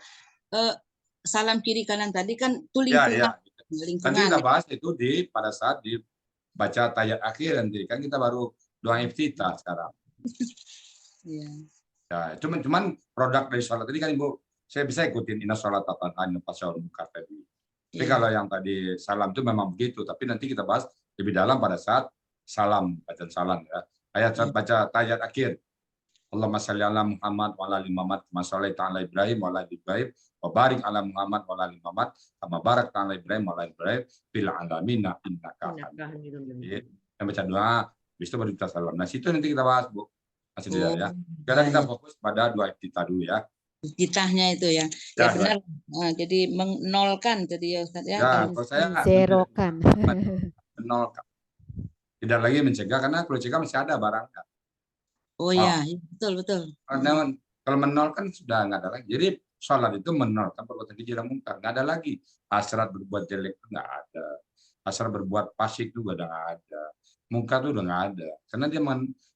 [SPEAKER 8] salam kiri kanan tadi kan itu
[SPEAKER 1] Ya,
[SPEAKER 8] lingkungan.
[SPEAKER 1] ya. Nanti
[SPEAKER 8] Lingkungan.
[SPEAKER 1] kita bahas itu pada saat dibaca tayat akhir nanti. Kan kita baru doa iftitah sekarang.
[SPEAKER 8] Ya.
[SPEAKER 1] Ya, cuman produk dari sholat tadi kan Ibu, saya bisa ikutin inna sholat tatanha pasal munkar tadi. Tapi
[SPEAKER 8] Ya.
[SPEAKER 1] kalau yang tadi salam itu memang begitu. Tapi nanti kita bahas lebih dalam pada saat salam, bacaan salam ya. Ayat saat baca tayat akhir. Allahumma shalli ala Muhammad wa ala ali Muhammad kama shallaita ala Ibrahim wa ala ali Ibrahim wa barik ala Muhammad wa ala ali Muhammad kama barakta ala Ibrahim wa ala ali Ibrahim fil alamin innaka Hamidum Majid. Yang baca doa, habis itu baru kita salam. Nah, situ nanti kita bahas, Bu. Masih tidak ya. Sekarang kita fokus pada doa iftitah dulu ya.
[SPEAKER 8] Kitahnya itu ya.
[SPEAKER 1] Ya,
[SPEAKER 8] Ya benar. Nah, jadi menolkan jadi ya Ustaz ya.
[SPEAKER 1] Ya,
[SPEAKER 8] Kalau
[SPEAKER 1] kalau saya
[SPEAKER 5] Zerokan.
[SPEAKER 1] menolkan. Tidak lagi mencegah karena kalau cegah masih ada barangnya.
[SPEAKER 8] oh ya, ya, betul.
[SPEAKER 1] Karena kalau menolkan sudah nggak ada lagi. Jadi sholat itu menolkan perbuatan keji dan mungkar. Nggak ada lagi. Hasrat berbuat jelek itu nggak ada. Hasrat berbuat fasik juga udah nggak ada. Mungkar itu udah nggak ada. Karena dia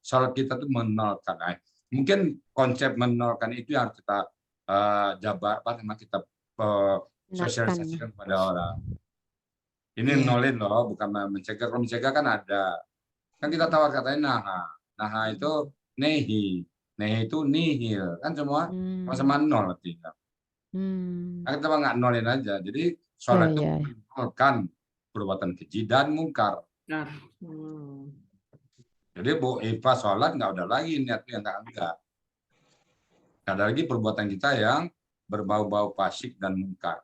[SPEAKER 1] sholat kita tuh menolkan. Nah, mungkin konsep menolkan itu yang harus kita kita sosialisasikan kepada orang. Ini nolin loh, bukan mencegah. Kalau mencegah kan ada. Kan kita tawar katanya naha. Naha itu nehi. Nehi itu nihil. Kan semua sama-sama nol artinya. Nah, kita nggak nolin aja. Jadi sholat itu menolkan perbuatan keji dan mungkar. Jadi Bu Eva sholat nggak ada lagi niatnya enggak. Nggak ada lagi perbuatan kita yang berbau-bau fasik dan mungkar.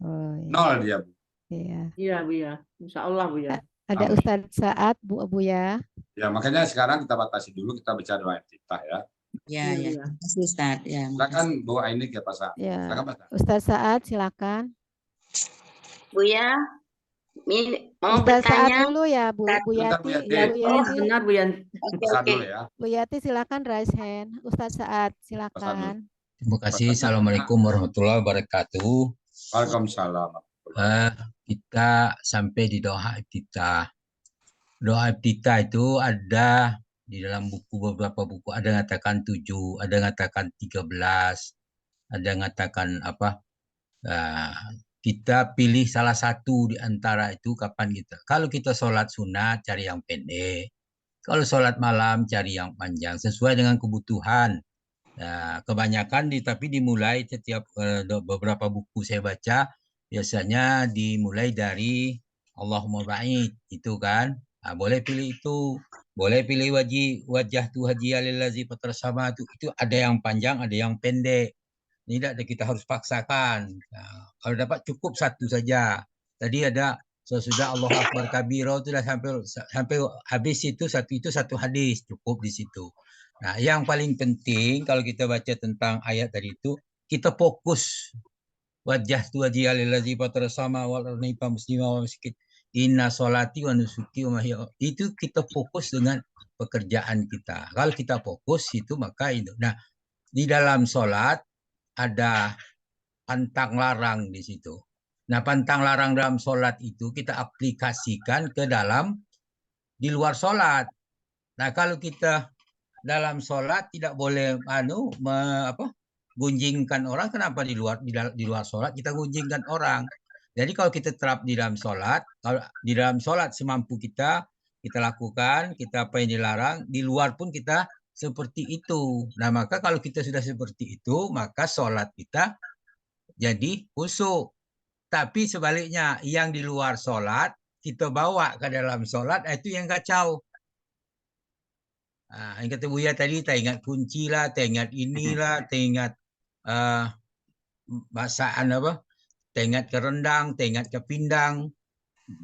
[SPEAKER 5] Oh, iya.
[SPEAKER 1] Nol dia, Bu.
[SPEAKER 5] Iya.
[SPEAKER 6] Iya, Bu ya. Insya Allah, Bu ya.
[SPEAKER 5] Ada
[SPEAKER 1] Amin.
[SPEAKER 5] Ustadz Saad, Bu ya.
[SPEAKER 1] Ya, makanya sekarang kita batasi dulu, kita bicara doa iftitah ya.
[SPEAKER 8] Ya, ya.
[SPEAKER 6] Iya.
[SPEAKER 8] Terima kasih Ustaz. Ya.
[SPEAKER 1] Silakan Bu Aini ke Pak.
[SPEAKER 5] Ya.
[SPEAKER 1] Silakan Pak.
[SPEAKER 5] Ustadz Saad, silakan.
[SPEAKER 4] Buya, mau
[SPEAKER 5] Ustadz Saad
[SPEAKER 4] bertanya.
[SPEAKER 5] dulu ya, Bu
[SPEAKER 1] Bentar, Bu
[SPEAKER 5] Yati.
[SPEAKER 1] Yati.
[SPEAKER 5] Ya, Bu
[SPEAKER 6] Oh,
[SPEAKER 5] Yati.
[SPEAKER 6] benar, Bu Yan.
[SPEAKER 4] Oke,
[SPEAKER 1] Pesan
[SPEAKER 4] oke.
[SPEAKER 1] dulu ya.
[SPEAKER 5] Bu Yati silakan raise hand. Ustadz Saad, silakan.
[SPEAKER 3] Terima kasih. Assalamualaikum warahmatullahi wabarakatuh.
[SPEAKER 1] Waalaikumsalam.
[SPEAKER 3] Kita sampai di doa iftitah. Doa iftitah itu ada di dalam buku, beberapa buku. Ada yang mengatakan 7, ada yang mengatakan 13, ada yang mengatakan apa. Kita pilih salah satu di antara itu kapan kita. Kalau kita sholat sunat, cari yang pendek. Kalau sholat malam, cari yang panjang. Sesuai dengan kebutuhan. Nah, kebanyakan tapi dimulai setiap beberapa buku saya baca, biasanya dimulai dari Allahumma ba'id. Itu kan. Nah, boleh pilih itu. Boleh pilih wajah tu haji alillazi fatrasama itu ada yang panjang, ada yang pendek. Tidak kita harus paksakan. Nah, kalau dapat cukup satu saja. Tadi ada sesudah Allahu Akbar kabira itu sudah sampai habis itu satu hadis cukup di situ. Nah, yang paling penting kalau kita baca tentang ayat tadi itu kita fokus wajah tu haji alillazi fatrasama wal arnifa muslima wa miskin inna sholati wa nusuki wa mahya. Itu kita fokus dengan pekerjaan kita. Kalau kita fokus itu maka itu. Nah, di dalam sholat ada pantang larang di situ. Nah, pantang larang dalam sholat itu kita aplikasikan ke dalam di luar sholat. Nah, kalau kita dalam sholat tidak boleh gunjingkan orang, kenapa di luar sholat kita gunjingkan orang? Jadi kalau kita terap di dalam sholat, kalau di dalam sholat semampu kita lakukan, kita apa yang dilarang, di luar pun kita seperti itu. Nah, maka kalau kita sudah seperti itu, maka sholat kita jadi khusyuk. Tapi sebaliknya, yang di luar sholat, kita bawa ke dalam sholat, itu yang kacau. Nah, yang kata Buya tadi, tak ingat kunci lah, tak ingat inilah, tak ingat bacaan tengok ke rendang, tengok ke pindang.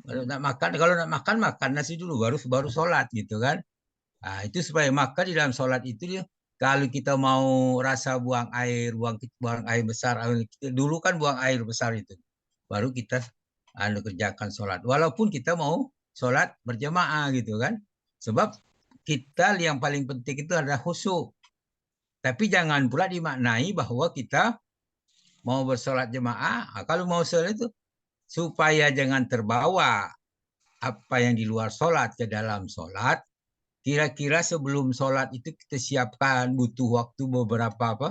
[SPEAKER 3] Kalau nak makan makan nasi dulu, baru sholat gitu kan. Nah, itu supaya maka di dalam sholat itu dia, kalau kita mau rasa buang air besar, dulu kan buang air besar itu, baru kita kerjakan sholat. Walaupun kita mau sholat berjamaah gitu kan, sebab kita yang paling penting itu adalah khusyuk. Tapi jangan pula dimaknai bahwa kita mau bersolat jemaah, kalau mau sholat itu supaya jangan terbawa apa yang di luar sholat ke dalam sholat. Kira-kira sebelum sholat itu kita siapkan, butuh waktu beberapa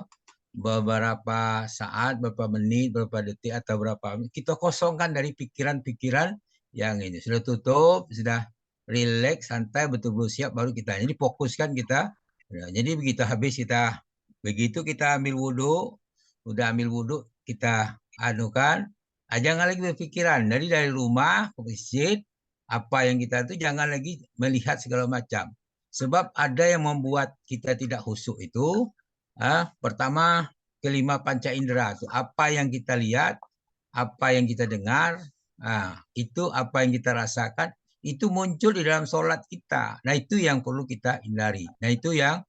[SPEAKER 3] saat, beberapa menit, beberapa detik, atau berapa menit. Kita kosongkan dari pikiran-pikiran yang ini. Sudah tutup, sudah rileks, santai, betul-betul siap, baru kita. Jadi fokuskan kita. Jadi begitu kita ambil wudhu, udah ambil wudhu, kita anukan, jangan lagi berpikiran. Dari rumah ke masjid, apa yang kita itu jangan lagi melihat segala macam. Sebab ada yang membuat kita tidak khusyuk itu, pertama, kelima panca indera. Itu apa yang kita lihat, apa yang kita dengar, itu apa yang kita rasakan, itu muncul di dalam sholat kita. Nah, itu yang perlu kita hindari. Nah, itu yang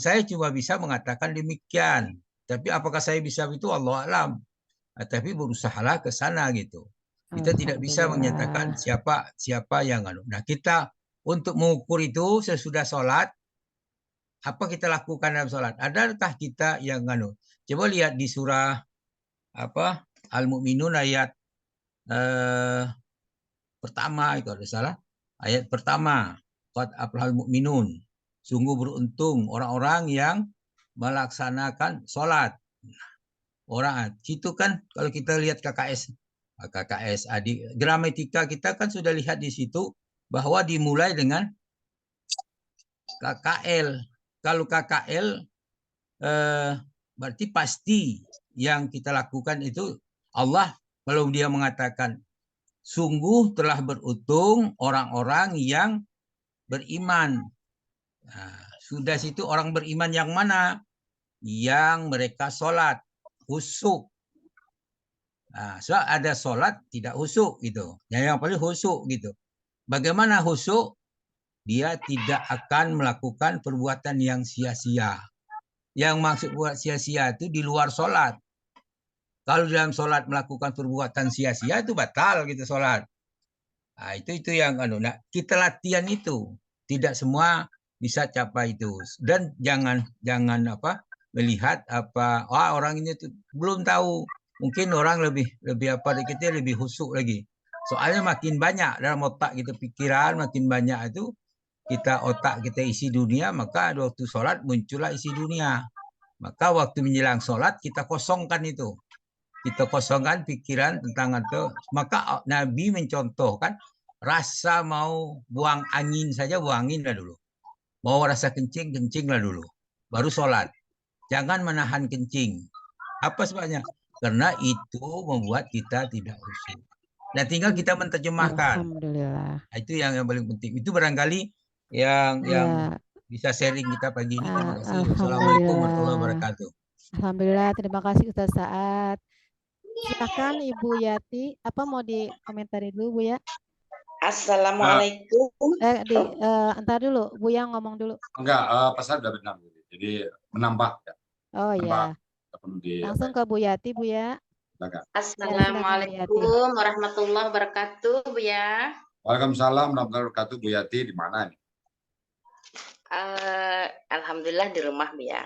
[SPEAKER 3] saya cuma bisa mengatakan demikian. Tapi apakah saya bisa itu Allah alam. Tapi berusahalah ke sana gitu. Kita tidak bisa menyatakan siapa yang Nah, kita untuk mengukur itu sesudah sholat, apa kita lakukan dalam sholat? Adakah kita yang Coba lihat di surah Al-Mu'minun ayat pertama, itu ada salah. Ayat pertama, qad aflahal mu'minun. Sungguh beruntung orang-orang yang melaksanakan sholat. Orang itu kan kalau kita lihat KKS gramatika kita kan sudah lihat di situ bahwa dimulai dengan KKL. Kalau KKL berarti pasti yang kita lakukan itu Allah, kalau dia mengatakan sungguh telah beruntung orang-orang yang beriman. Nah, sudah situ orang beriman yang mana? Yang mereka sholat khusyuk. Nah, so ada sholat tidak khusyuk gitu. Yang paling khusyuk gitu. Bagaimana khusyuk? Dia tidak akan melakukan perbuatan yang sia-sia. Yang maksud buat sia-sia itu di luar sholat. Kalau dalam sholat melakukan perbuatan sia-sia itu batal gitu sholat. Nah, itu yang nah, kita latihan itu. Tidak semua bisa capai itu. Dan jangan melihat orang ini tuh belum tahu. Mungkin orang lebih dikitnya lebih khusyuk lagi. Soalnya makin banyak dalam otak kita pikiran, makin banyak itu otak kita isi dunia, maka waktu sholat muncullah isi dunia. Maka waktu menjelang sholat kita kosongkan itu. Kita kosongkan pikiran tentang itu. Maka Nabi mencontohkan rasa mau buang angin saja, buanginlah dulu. Mau rasa kencing, kencinglah dulu. Baru sholat. Jangan menahan kencing. Apa sebabnya? Karena itu membuat kita tidak khusyuk. Nah, tinggal kita menerjemahkan.
[SPEAKER 5] Alhamdulillah.
[SPEAKER 3] Nah, itu yang paling penting. Itu barangkali yang bisa sharing kita pagi ini. Terima kasih. Assalamualaikum warahmatullahi wabarakatuh.
[SPEAKER 5] Alhamdulillah, terima kasih Ustaz Saad. Silakan Ibu Yati, apa mau dikomentari dulu Bu ya?
[SPEAKER 4] Assalamualaikum.
[SPEAKER 5] Entar dulu, Bu yang ngomong dulu.
[SPEAKER 1] Enggak, pesan udah benar. Jadi menambah ya.
[SPEAKER 5] Oh iya. Langsung ke Bu Yati, Bu ya.
[SPEAKER 4] Assalamualaikum warahmatullahi wabarakatuh, Bu ya.
[SPEAKER 1] Waalaikumsalam warahmatullahi wabarakatuh, Bu Yati. Di mana nih?
[SPEAKER 4] Alhamdulillah di rumah, Bu ya.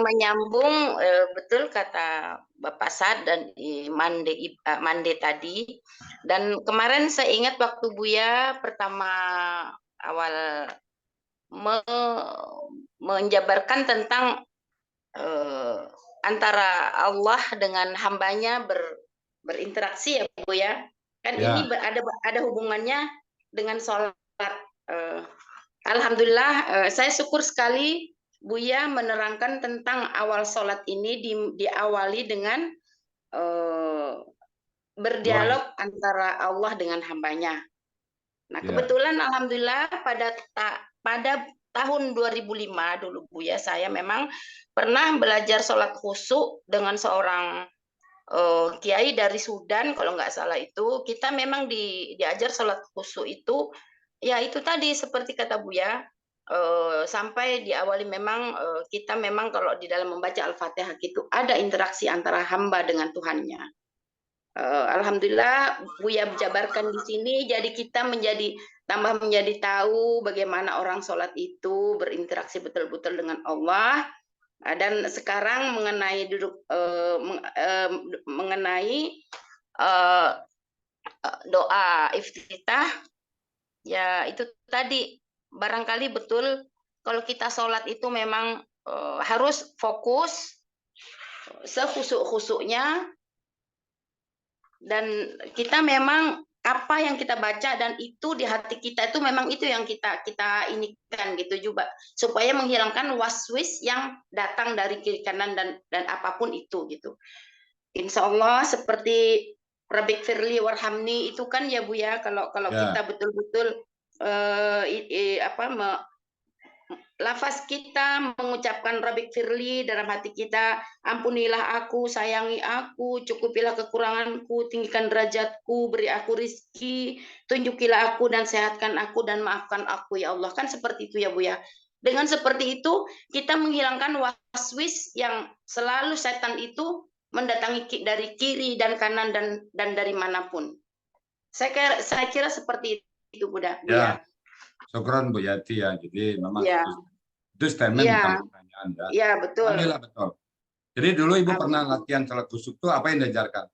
[SPEAKER 4] Menyambung betul kata Bapak Sad dan Mande tadi. Dan kemarin saya ingat waktu Buya pertama awal menjabarkan tentang antara Allah dengan hambanya berinteraksi ya Bu ya. Kan ini ada hubungannya dengan sholat. Alhamdulillah saya syukur sekali Buya menerangkan tentang awal sholat ini diawali dengan berdialog antara Allah dengan hambanya. Nah kebetulan alhamdulillah pada tahun 2005 dulu Buya saya memang pernah belajar sholat khusyuk dengan seorang kiai dari Sudan kalau nggak salah itu, kita memang diajar sholat khusyuk itu, ya itu tadi seperti kata Buya, sampai diawali memang kita memang kalau di dalam membaca Al-Fatihah itu ada interaksi antara hamba dengan Tuhannya. Alhamdulillah Buya jabarkan di sini, jadi kita tambah menjadi tahu bagaimana orang sholat itu berinteraksi betul-betul dengan Allah. Dan sekarang mengenai doa iftitah, ya itu tadi barangkali betul kalau kita sholat itu memang harus fokus sekhusyuk-khusyuknya, dan kita memang apa yang kita baca dan itu di hati kita itu memang itu yang kita inikan gitu juga, supaya menghilangkan waswis yang datang dari kiri kanan dan apapun itu gitu. Insya Allah seperti Rabbik Firli Warhamni itu kan ya Bu ya, kalau kita betul-betul lafaz kita mengucapkan Rabbik Firli dalam hati kita, ampunilah aku, sayangi aku, cukupilah kekuranganku, tinggikan derajatku, beri aku rizki, tunjukilah aku dan sehatkan aku dan maafkan aku ya Allah. Kan seperti itu ya Bu ya. Dengan seperti itu kita menghilangkan waswis yang selalu setan itu mendatangi dari kiri dan kanan dan dari manapun. Saya kira seperti itu Bu ya.
[SPEAKER 1] Syukron Bu Yati ya. Jadi memang itu statement bukan pertanyaan ya.
[SPEAKER 4] Iya betul.
[SPEAKER 1] Alhamdulillah betul. Jadi dulu Ibu pernah latihan sholat khusyuk itu apa yang diajarkan?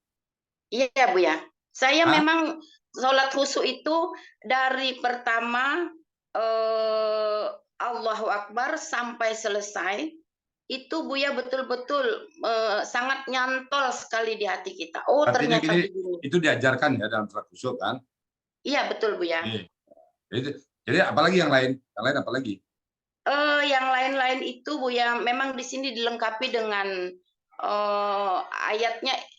[SPEAKER 4] Iya Bu ya. Saya memang sholat khusyuk itu dari pertama Allahu Akbar sampai selesai itu Buya betul-betul sangat nyantol sekali di hati kita. Oh
[SPEAKER 1] artinya
[SPEAKER 4] ternyata
[SPEAKER 1] itu diajarkan ya dalam sholat khusyuk kan?
[SPEAKER 4] Iya betul Buya.
[SPEAKER 1] Jadi apalagi yang lain? Yang lain apalagi?
[SPEAKER 4] Yang lain-lain itu Buya memang di sini dilengkapi dengan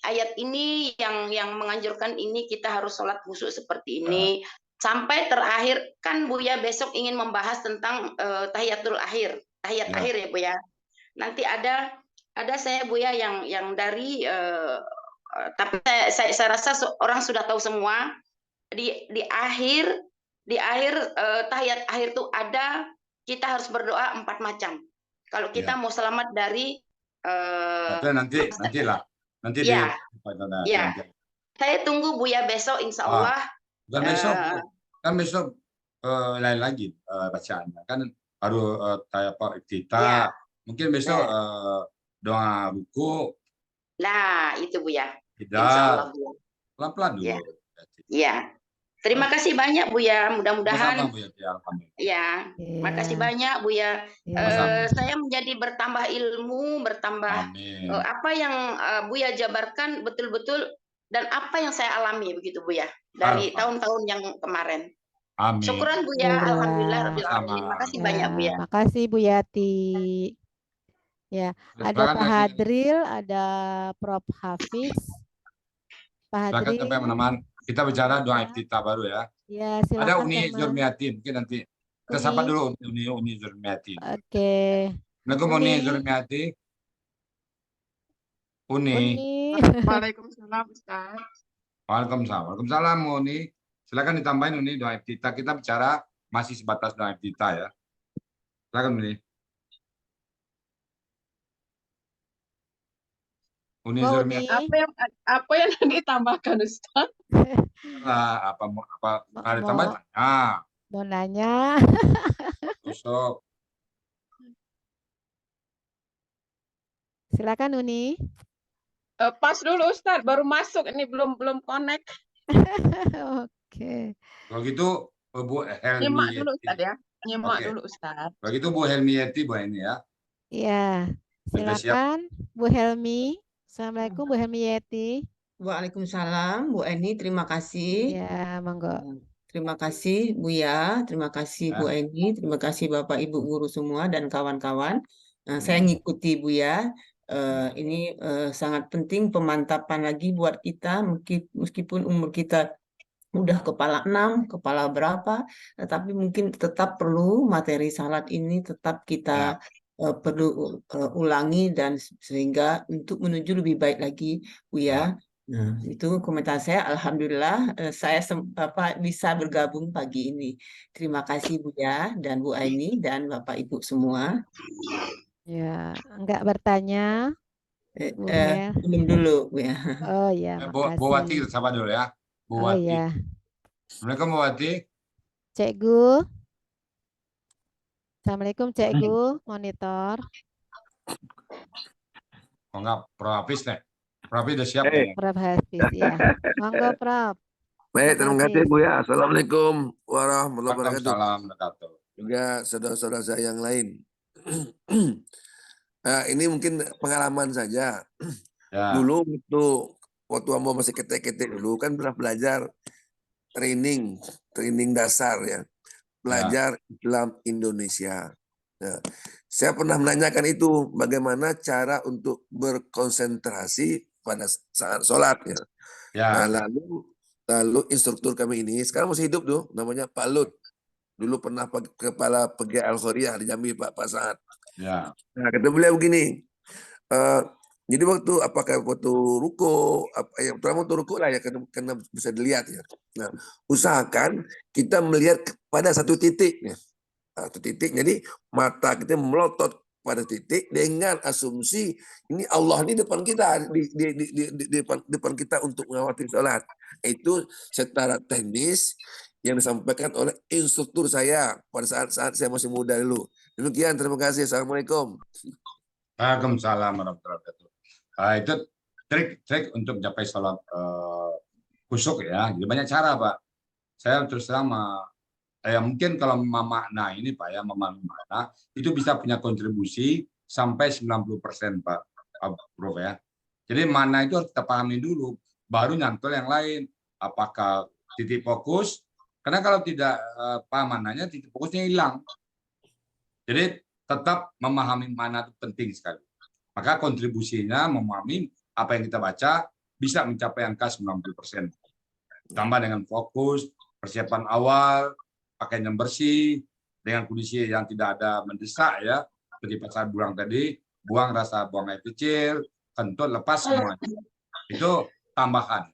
[SPEAKER 4] ayat ini yang menganjurkan ini kita harus sholat khusyuk seperti ini. Sampai terakhir kan Buya besok ingin membahas tentang tahiyatul akhir, tahiyat akhir ya Buya. Nanti ada saya Buya yang dari tapi saya rasa orang sudah tahu semua di akhir tahiyat akhir itu ada kita harus berdoa 4 macam. Kalau kita mau selamat dari
[SPEAKER 1] nanti
[SPEAKER 4] ya. Saya tunggu Buya besok insya Allah.
[SPEAKER 1] Dan besok lain lagi bacaannya kan baru kita mungkin besok doa ruku.
[SPEAKER 4] Nah itu Buya.
[SPEAKER 1] Tidak pelan-pelan dulu.
[SPEAKER 4] Iya. Terima kasih banyak Buya, mudah-mudahan. Ya, makasih banyak Buya. Saya menjadi bertambah ilmu, bertambah apa yang Buya jabarkan betul-betul dan apa yang saya alami begitu Buya dari tahun-tahun yang kemarin.
[SPEAKER 1] Amin.
[SPEAKER 4] Syukuran Buya, alhamdulillah rabbil alamin. Makasih banyak Buya.
[SPEAKER 5] Makasih Bu Yati. Ya, ada Pak Hadril, ada Prof Hafiz. Pak Hadril.
[SPEAKER 1] Silakan teman-teman. Kita bicara doa iftitah baru ya.
[SPEAKER 5] Ya, silakan.
[SPEAKER 1] Ada Uni Zurmiati, mungkin nanti kita sapa dulu Uni Zurmiati.
[SPEAKER 5] Oke.
[SPEAKER 1] Assalamualaikum Uni Zurmiati. Uni.
[SPEAKER 7] Waalaikumsalam Ustaz.
[SPEAKER 1] Waalaikumsalam Uni. Silakan ditambahin Uni doa iftitah. Kita bicara masih sebatas doa iftitah ya. Silakan Uni. Uni Zurmiati.
[SPEAKER 7] Apa yang ditambahkan Ustaz?
[SPEAKER 1] Apa ada tambahan?
[SPEAKER 5] Mau nanya.
[SPEAKER 1] Besok.
[SPEAKER 5] Silakan Uni.
[SPEAKER 7] Pas dulu Ustaz, baru masuk ini belum connect.
[SPEAKER 5] Oke.
[SPEAKER 1] Kalau gitu Bu Helmi.
[SPEAKER 7] Nyimak dulu Ustaz ya. Nyimak dulu Ustaz.
[SPEAKER 1] Kalau gitu Bu Helmiati Bu ini ya.
[SPEAKER 5] Iya. Silakan Bu Helmi. Assalamualaikum Bu Helmiyati.
[SPEAKER 9] Waalaikumsalam Bu Eni, terima kasih.
[SPEAKER 5] Ya, monggo.
[SPEAKER 9] Terima kasih Buya, terima kasih Bu Eni, terima kasih Bapak Ibu guru semua dan kawan-kawan. Saya ngikuti Buya. Ini sangat penting pemantapan lagi buat kita, meskipun umur kita udah kepala 6, kepala berapa, tapi mungkin tetap perlu materi salat ini tetap kita perlu ulangi dan sehingga untuk menuju lebih baik lagi, Buya. Nah, itu komentar saya. Alhamdulillah saya bisa bergabung pagi ini. Terima kasih Buya dan Bu Aini dan Bapak Ibu semua.
[SPEAKER 5] Ya, enggak bertanya, Bu Hel.
[SPEAKER 9] Belum dulu, Buya.
[SPEAKER 5] Oh ya,
[SPEAKER 1] Bu Wati
[SPEAKER 5] makasih.
[SPEAKER 1] kita sapa dulu ya. Bu
[SPEAKER 5] Oh
[SPEAKER 1] Wati.
[SPEAKER 5] ya,
[SPEAKER 1] Assalamualaikum Bu Wati.
[SPEAKER 5] Cikgu. Assalamualaikum Cikgu, monitor.
[SPEAKER 1] Oh enggak, Prof Hafiz nih. Prof Hafiz udah siap ngomong.
[SPEAKER 5] Prof Hafiz ya. Monggo Prof.
[SPEAKER 10] Baik,
[SPEAKER 5] Prof
[SPEAKER 10] terima kasih
[SPEAKER 5] Hafiz.
[SPEAKER 10] Bu ya. Assalamualaikum warahmatullahi wabarakatuh.
[SPEAKER 1] Waalaikumsalam.
[SPEAKER 10] Juga saudara-saudara saya yang lain. Ini mungkin pengalaman saja.
[SPEAKER 1] Ya.
[SPEAKER 10] Dulu waktu Ambo masih ketek-ketek dulu kan pernah belajar training dasar ya. Belajar Islam Indonesia. Nah, saya pernah menanyakan itu bagaimana cara untuk berkonsentrasi pada saat sholat ya. Nah, lalu instruktur kami ini sekarang masih hidup tuh, namanya Pak Lut. Dulu pernah kepala PGI Al-Khoriyah di Jambi, Pak Saad.
[SPEAKER 1] Ya.
[SPEAKER 10] Nah, kata beliau begini. Jadi waktu ruko, yang terutama waktu ruko lah ya, karena bisa dilihat ya. Nah, usahakan kita melihat pada satu titik ya. Satu titik, jadi mata kita melotot pada titik dengan asumsi ini Allah ini depan kita, di depan kita untuk mengawasi sholat. Itu secara teknis yang disampaikan oleh instruktur saya pada saat saya masih muda dulu. Demikian, terima kasih. Assalamualaikum.
[SPEAKER 1] Waalaikumsalam warahmatullahi wabarakatuh. Itu trik untuk mencapai sholat khusyuk ya. Jadi banyak cara Pak. Saya terus terang mungkin kalau memakna ini Pak ya, memahami makna itu bisa punya kontribusi sampai 90% Pak Prof ya. Jadi makna itu harus kita pahami dulu, baru nyantol yang lain. Apakah titik fokus? Karena kalau tidak paham maknanya, titik fokusnya hilang. Jadi tetap memahami makna itu penting sekali. Maka kontribusinya memahami apa yang kita baca bisa mencapai angka 90%. Tambah dengan fokus, persiapan awal, pakaian yang bersih, dengan kondisi yang tidak ada mendesak ya, seperti Pak Saad bilang tadi, buang rasa buang air kecil, kentut, lepas semuanya. Itu tambahan.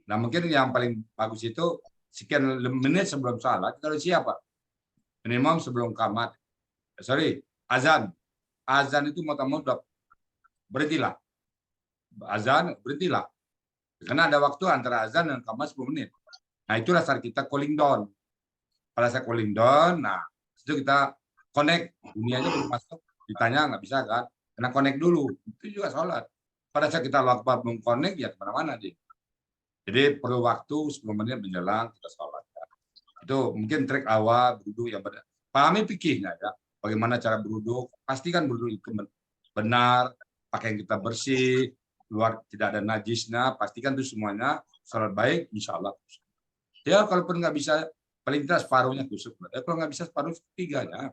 [SPEAKER 1] Nah mungkin yang paling bagus itu sekian menit sebelum salat kita harus siap Pak. Minimum sebelum azan itu mau udah berhentilah. Azan berhentilah. Karena ada waktu antara azan dan qamat 10 menit. Nah itulah saat kita cooling down. Pada saat cooling down, nah itu kita connect, dunianya belum masuk, ditanya nggak bisa kan, karena connect dulu, itu juga sholat. Pada saat kita waktu belum connect ya kemana-mana deh. Jadi perlu waktu 10 menit menjelang kita sholat. Ya. Itu mungkin trik awal berwudu yang benar. Pahami fikihnya ya, bagaimana cara berwudu, pastikan berwudu itu benar, pakaian kita bersih, luar tidak ada najisnya, pastikan itu semuanya sholat baik, insya Allah. Ya kalaupun nggak bisa, paling tidak separuhnya kusuk. Kalau nggak bisa separuh ketiganya.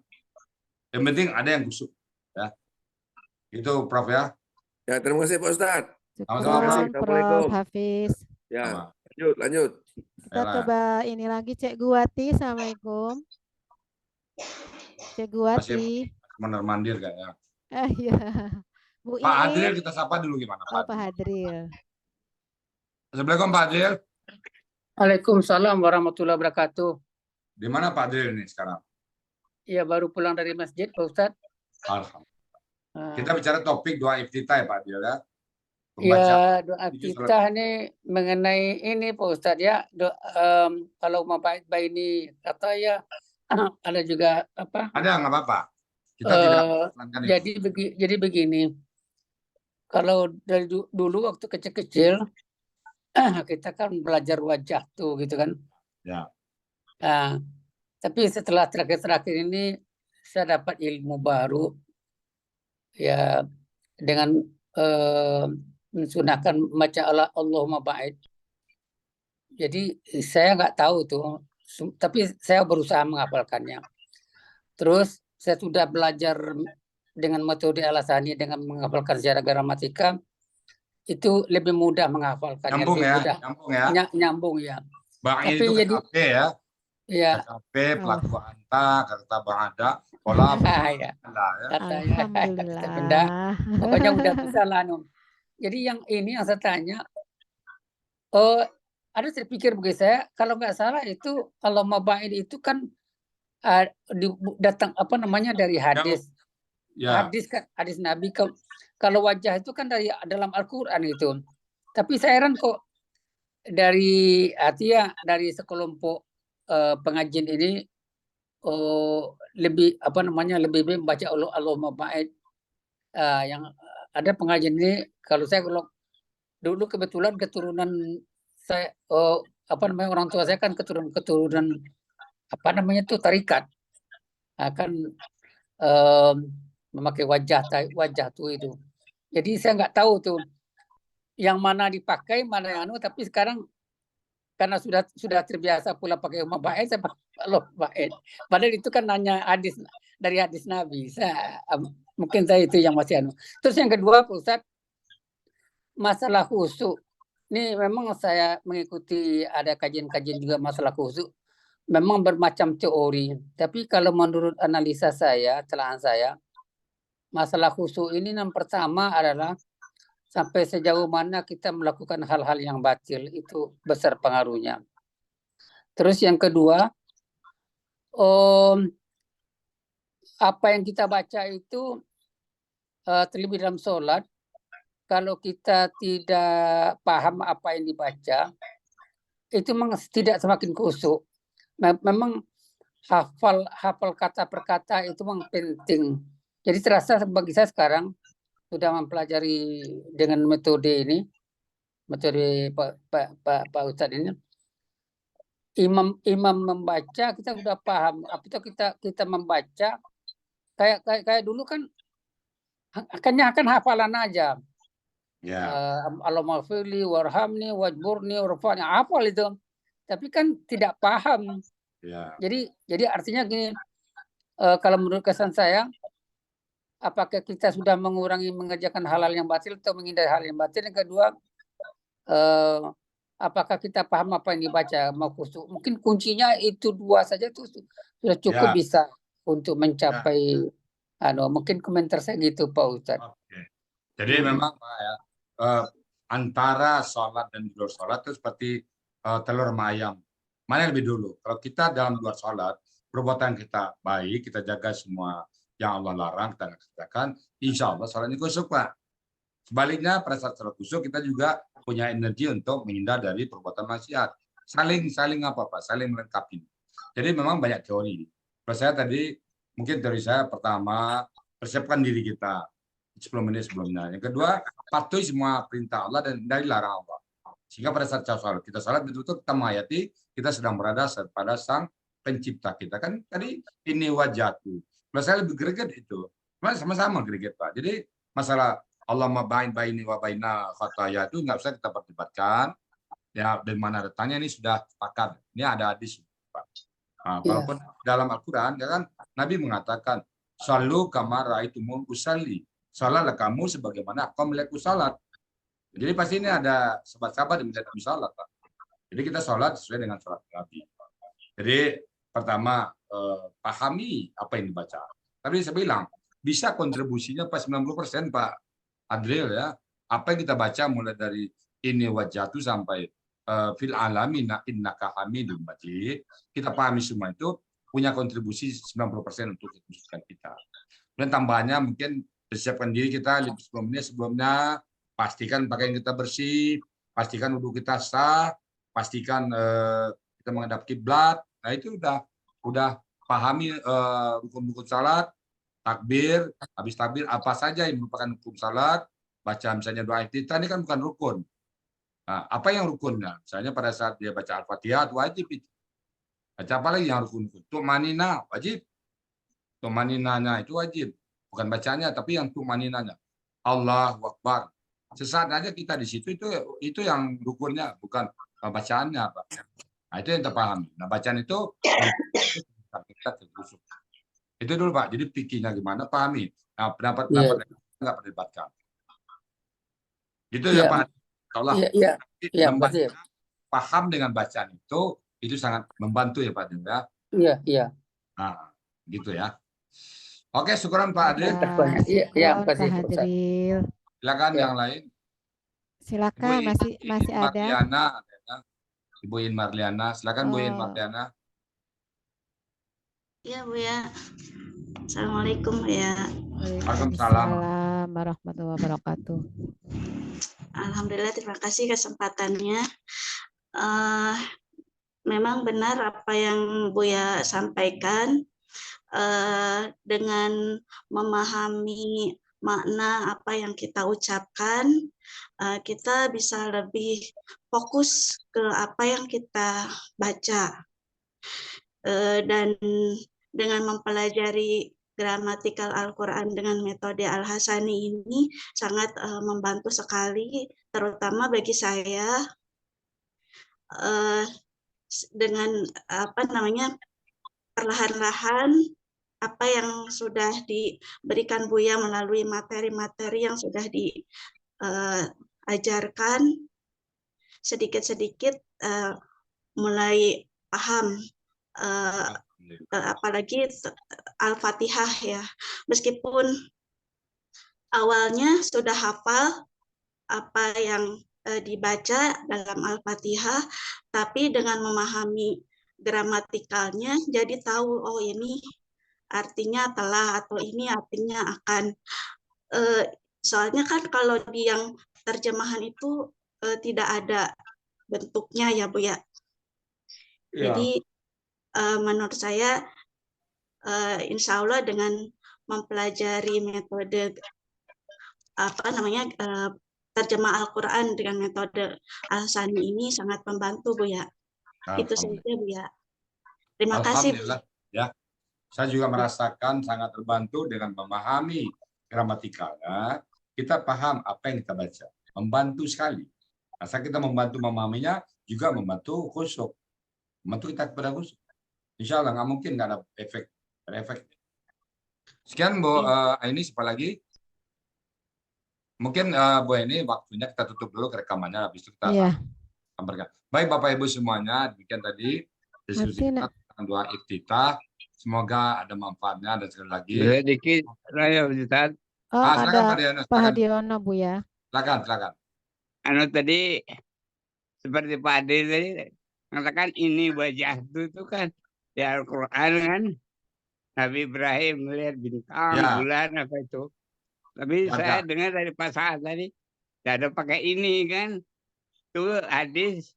[SPEAKER 1] Yang penting ada yang kusuk. Ya. Itu Prof ya.
[SPEAKER 10] Ya, terima kasih Pak Ustadz.
[SPEAKER 5] Syukron Prof Hafiz.
[SPEAKER 10] Ya, lanjut.
[SPEAKER 5] Kita coba ini lagi Cikgu Wati. Assalamualaikum. Cikgu Wati.
[SPEAKER 1] Mondar-mandir kayaknya.
[SPEAKER 5] Iya. Bu
[SPEAKER 1] Pak Hadril kita sapa dulu gimana Pak?
[SPEAKER 5] Pak Hadril.
[SPEAKER 1] Assalamualaikum Pak Hadril.
[SPEAKER 11] Waalaikumsalam warahmatullahi wabarakatuh.
[SPEAKER 1] Di mana Pak Hadril ini sekarang?
[SPEAKER 11] Iya, baru pulang dari masjid Pak Ustadz.
[SPEAKER 1] Alhamdulillah. Kita bicara topik doa iftitah ya Pak Hadril ya.
[SPEAKER 11] Ya, doa iftitah ini mengenai ini Pak Ustadz ya. Kalau mau baik ini kata ya ada juga apa?
[SPEAKER 1] Ada nggak apa-apa. Kita
[SPEAKER 11] jadi begini. Kalau dari dulu waktu kecil-kecil kita kan belajar wajah tuh gitu kan.
[SPEAKER 1] Ya.
[SPEAKER 11] Nah, tapi setelah terakhir-terakhir ini saya dapat ilmu baru ya dengan mensunahkan baca Allahumma ba'id. Jadi saya nggak tahu tuh, tapi saya berusaha menghafalkannya. Terus saya sudah belajar dengan metode Al-Asani dengan menghafalkan secara gramatika. Itu lebih mudah menghafalkannya.
[SPEAKER 1] Nyambung
[SPEAKER 11] lebih
[SPEAKER 1] ya,
[SPEAKER 11] mudah.
[SPEAKER 1] nyambung ya.
[SPEAKER 11] Nyambung ya.
[SPEAKER 1] Bang
[SPEAKER 11] tapi
[SPEAKER 1] itu
[SPEAKER 11] jadi
[SPEAKER 1] ya.
[SPEAKER 11] Iya.
[SPEAKER 1] KKP, pelaku anta, kata berada, pola
[SPEAKER 11] Ya.
[SPEAKER 1] lah ya.
[SPEAKER 11] Katanya kata benda. Pokoknya udah bisa lah. Jadi yang ini yang saya tanya, ada saya pikir bagi saya, kalau nggak salah itu kalau mabaid itu kan datang apa namanya dari hadis.
[SPEAKER 1] Ya.
[SPEAKER 11] Hadis kan, hadis Nabi. Kalau wajah itu kan dari dalam Al-Quran itu. Tapi saya heran kok dari artinya dari sekelompok pengajian ini lebih apa namanya lebih membaca Allahumma ba'id. Yang ada pengajian ini kalau dulu kebetulan keturunan saya apa namanya orang tua saya kan keturunan apa namanya tuh tarikat akan memakai wajah tuh itu. Jadi saya nggak tahu tuh yang mana dipakai mana yang tapi sekarang karena sudah terbiasa pula pakai Allahumma ba'id, saya pakai Allahumma ba'id. Padahal itu kan nanya dari hadis Nabi. Mungkin saya itu yang masih Terus yang kedua, Pak Ustadz, masalah khusyuk. Ini memang saya mengikuti ada kajian-kajian juga masalah khusyuk. Memang bermacam teori. Tapi kalau menurut analisa saya, celahan saya, masalah khusyuk ini yang pertama adalah sampai sejauh mana kita melakukan hal-hal yang batil, itu besar pengaruhnya. Terus yang kedua, apa yang kita baca itu terlebih dalam sholat, kalau kita tidak paham apa yang dibaca, itu memang tidak semakin khusyuk. Memang hafal kata per kata itu memang penting. Jadi terasa bagi saya sekarang sudah mempelajari dengan metode ini, metode Pak Ustadz ini, imam membaca kita sudah paham. Apa kita membaca kayak dulu kan akan hafalan aja.
[SPEAKER 1] Ya.
[SPEAKER 11] Allahumma firli warhamni wajburni warfa'ni, hafal itu. Tapi kan tidak paham.
[SPEAKER 1] Ya.
[SPEAKER 11] Jadi artinya gini, kalau menurut kesan saya, apakah kita sudah mengerjakan hal-hal yang batil atau menghindari hal yang batil? Yang kedua, apakah kita paham apa yang dibaca? Mungkin kuncinya itu dua saja itu sudah cukup bisa untuk mencapai. Mungkin komentar saya gitu, Pak Ustadz.
[SPEAKER 1] Oke. Jadi memang Pak ya, antara sholat dan di luar sholat itu seperti telur sama ayam. Mana yang lebih dulu? Kalau kita dalam luar sholat, perbuatan kita baik, kita jaga semua yang Allah larang, kita kerjakan, insya Allah sholatnya khusyuk, Pak. Sebaliknya pada saat sholat khusyuk kita juga punya energi untuk menghindar dari perbuatan maksiat. Saling apa Pak? Saling melengkapi. Jadi memang banyak teori. Kalau saya tadi mungkin teori saya pertama persiapkan diri kita 10 menit sebelumnya. Yang kedua patuhi semua perintah Allah dan dari larang Allah. Sehingga pada saat kita sholat betul-betul kita menghayati kita sedang berada pada Sang Pencipta kita. Kan tadi ini wajahku. Kalau saya lebih greget itu, sama-sama greget Pak. Jadi masalah Allah baini wa baina khataya itu nggak usah kita perdebatkan. Ya dari mana datangnya ini sudah sepakat. Ini ada hadis Pak. Walaupun dalam Al-Quran ya kan Nabi mengatakan sallu kama raaitumul usalli. Salatlah kamu sebagaimana kau melihatku salat. Jadi pasti ini ada sahabat-sahabat yang melihat Nabi salat Pak. Jadi kita salat sesuai dengan salat Nabi. Jadi pertama pahami apa yang dibaca. Tapi saya bilang bisa kontribusinya pas 90% Pak Adril ya. Apa yang kita baca mulai dari ini wajatu sampai fil alamina innaka hamidum majid. Kita pahami semua itu punya kontribusi 90% untuk kesusahan kita. Dan tambahannya mungkin persiapkan diri kita 10 menit sebelumnya, pastikan pakaian kita bersih, pastikan wudhu kita sah, pastikan kita menghadap kiblat. Nah itu udah pahami rukun-rukun salat, takbir, habis takbir apa saja yang merupakan hukum salat, baca misalnya doa iftitah ini kan bukan rukun. Nah, apa yang rukunnya? Misalnya pada saat dia baca Al-Fatihah wajib itu. Baca apa lagi yang rukun? Tumanina wajib. Tumaninanya itu wajib. Bukan bacanya tapi yang tumaninanya. Allahu Akbar. Sesaat aja kita di situ itu yang rukunnya bukan bacaannya apa. Nah, itu yang terpahami. Nah, bacaan itu kita terusuk. Itu dulu Pak. Jadi pikirnya gimana pahami. Nah, pendapat nggak perdebatkan. Gitu ya Pak. Allah. Paham dengan bacaan itu itu sangat membantu ya Pak Adil ya.
[SPEAKER 11] Iya, iya.
[SPEAKER 1] Nah, gitu ya. Oke, syukuran Pak Adil.
[SPEAKER 11] Banyak. Iya, iya,
[SPEAKER 5] Syukron,
[SPEAKER 11] kasih
[SPEAKER 5] Pak
[SPEAKER 11] Ustaz.
[SPEAKER 5] Hadril.
[SPEAKER 1] Silakan
[SPEAKER 11] Ya.
[SPEAKER 1] yang lain.
[SPEAKER 5] Silakan, masih ada.
[SPEAKER 1] Marliana, ya. Ibu In Marliana, silakan Bu In
[SPEAKER 5] Oh.
[SPEAKER 1] Marliana.
[SPEAKER 4] Ya Bu ya. Assalamualaikum ya.
[SPEAKER 1] Waalaikumsalam.
[SPEAKER 5] Waalaikumsalam warahmatullahi wabarakatuh.
[SPEAKER 4] Alhamdulillah, terima kasih kesempatannya. Memang benar apa yang Buya sampaikan. Dengan memahami makna apa yang kita ucapkan, kita bisa lebih fokus ke apa yang kita baca. Dan dengan mempelajari gramatikal Al-Quran dengan metode Al-Hasani ini sangat membantu sekali, terutama bagi saya dengan perlahan-lahan apa yang sudah diberikan Buya melalui materi-materi yang sudah diajarkan, sedikit-sedikit mulai paham, apalagi Al-Fatihah ya. Meskipun awalnya sudah hafal apa yang dibaca dalam Al-Fatihah, tapi dengan memahami gramatikalnya jadi tahu, oh ini artinya telah atau ini artinya akan. Soalnya kan kalau di yang terjemahan itu tidak ada bentuknya ya Bu ya. Jadi menurut saya insya Allah dengan mempelajari metode terjemah Al-Quran dengan metode Al-Hasani ini sangat membantu Bu ya. Itu saja Bu ya. Terima kasih Bu.
[SPEAKER 1] Alhamdulillah ya. Saya juga merasakan sangat terbantu dengan memahami gramatikalnya. Kita paham apa yang kita baca, membantu sekali. Asal kita membantu memahaminya, juga membantu khusyuk, membantu kita kepada khusyuk. Insya Allah nggak mungkin nggak ada efek. Sekian Bu Aini, siapa lagi? Mungkin Bu Aini waktunya kita tutup dulu rekamannya, habis itu kita sampaikan. Baik Bapak Ibu semuanya, demikian tadi diskusi kita tentang doa iftitah. Semoga ada manfaatnya, dan sekali lagi.
[SPEAKER 12] Sedikit saya Ustaz.
[SPEAKER 5] Oh,
[SPEAKER 1] silakan
[SPEAKER 5] ada Pak Hadiono Bu ya.
[SPEAKER 1] Silakan.
[SPEAKER 12] Tadi seperti Pak Adil tadi mengatakan ini wajah itu kan di Al-Quran kan. Nabi Ibrahim melihat bintang, bulan apa itu. Tapi saya dengar dari Pak Saad tadi tidak ada pakai ini kan. Itu hadis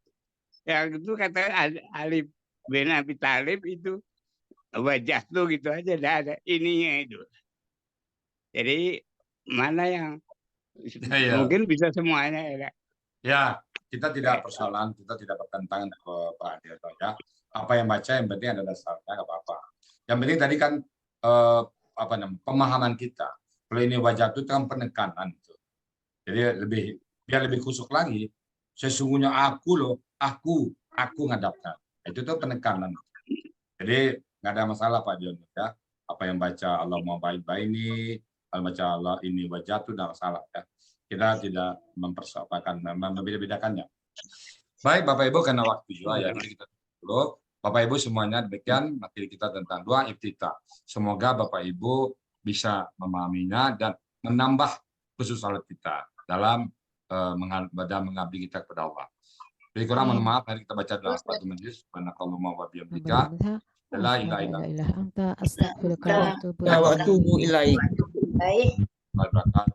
[SPEAKER 12] yang itu kata Ali bin Abi Thalib itu wajah tuh gitu aja, tidak ada ininya itu. Jadi mana yang mungkin bisa semuanya ya.
[SPEAKER 1] Ya, kita tidak persoalan, kita tidak bertentangan ke Pak Adil ya. Apa yang baca yang penting ada dasarnya, nggak apa-apa. Yang penting tadi kan pemahaman kita. Kalau ini wajah itu kan penekanan itu. Jadi biar lebih kusuk lagi. Sesungguhnya aku loh, aku ngadapkan. Itu tuh penekanan. Jadi nggak ada masalah Pak Dion ya. Apa yang baca Allah mau baik-baik ini, kalau baca Allah ini wajah itu tidak masalah ya. Kita tidak membeda-bedakannya. Baik Bapak Ibu, karena waktu juga ya, jadi kita dulu. Bapak Ibu semuanya, demikian materi kita tentang doa iftitah. Semoga Bapak Ibu bisa memahaminya dan menambah khusus salat kita dalam mengabdi kita kepada Allah. Jadi kurang mohon maaf, mari kita baca dalam satu majlis. Subhanakallahumma wa bihamdika. La ilaha illa anta astaghfiruka wa atubu ilaik.
[SPEAKER 6] Baik.
[SPEAKER 1] Baik.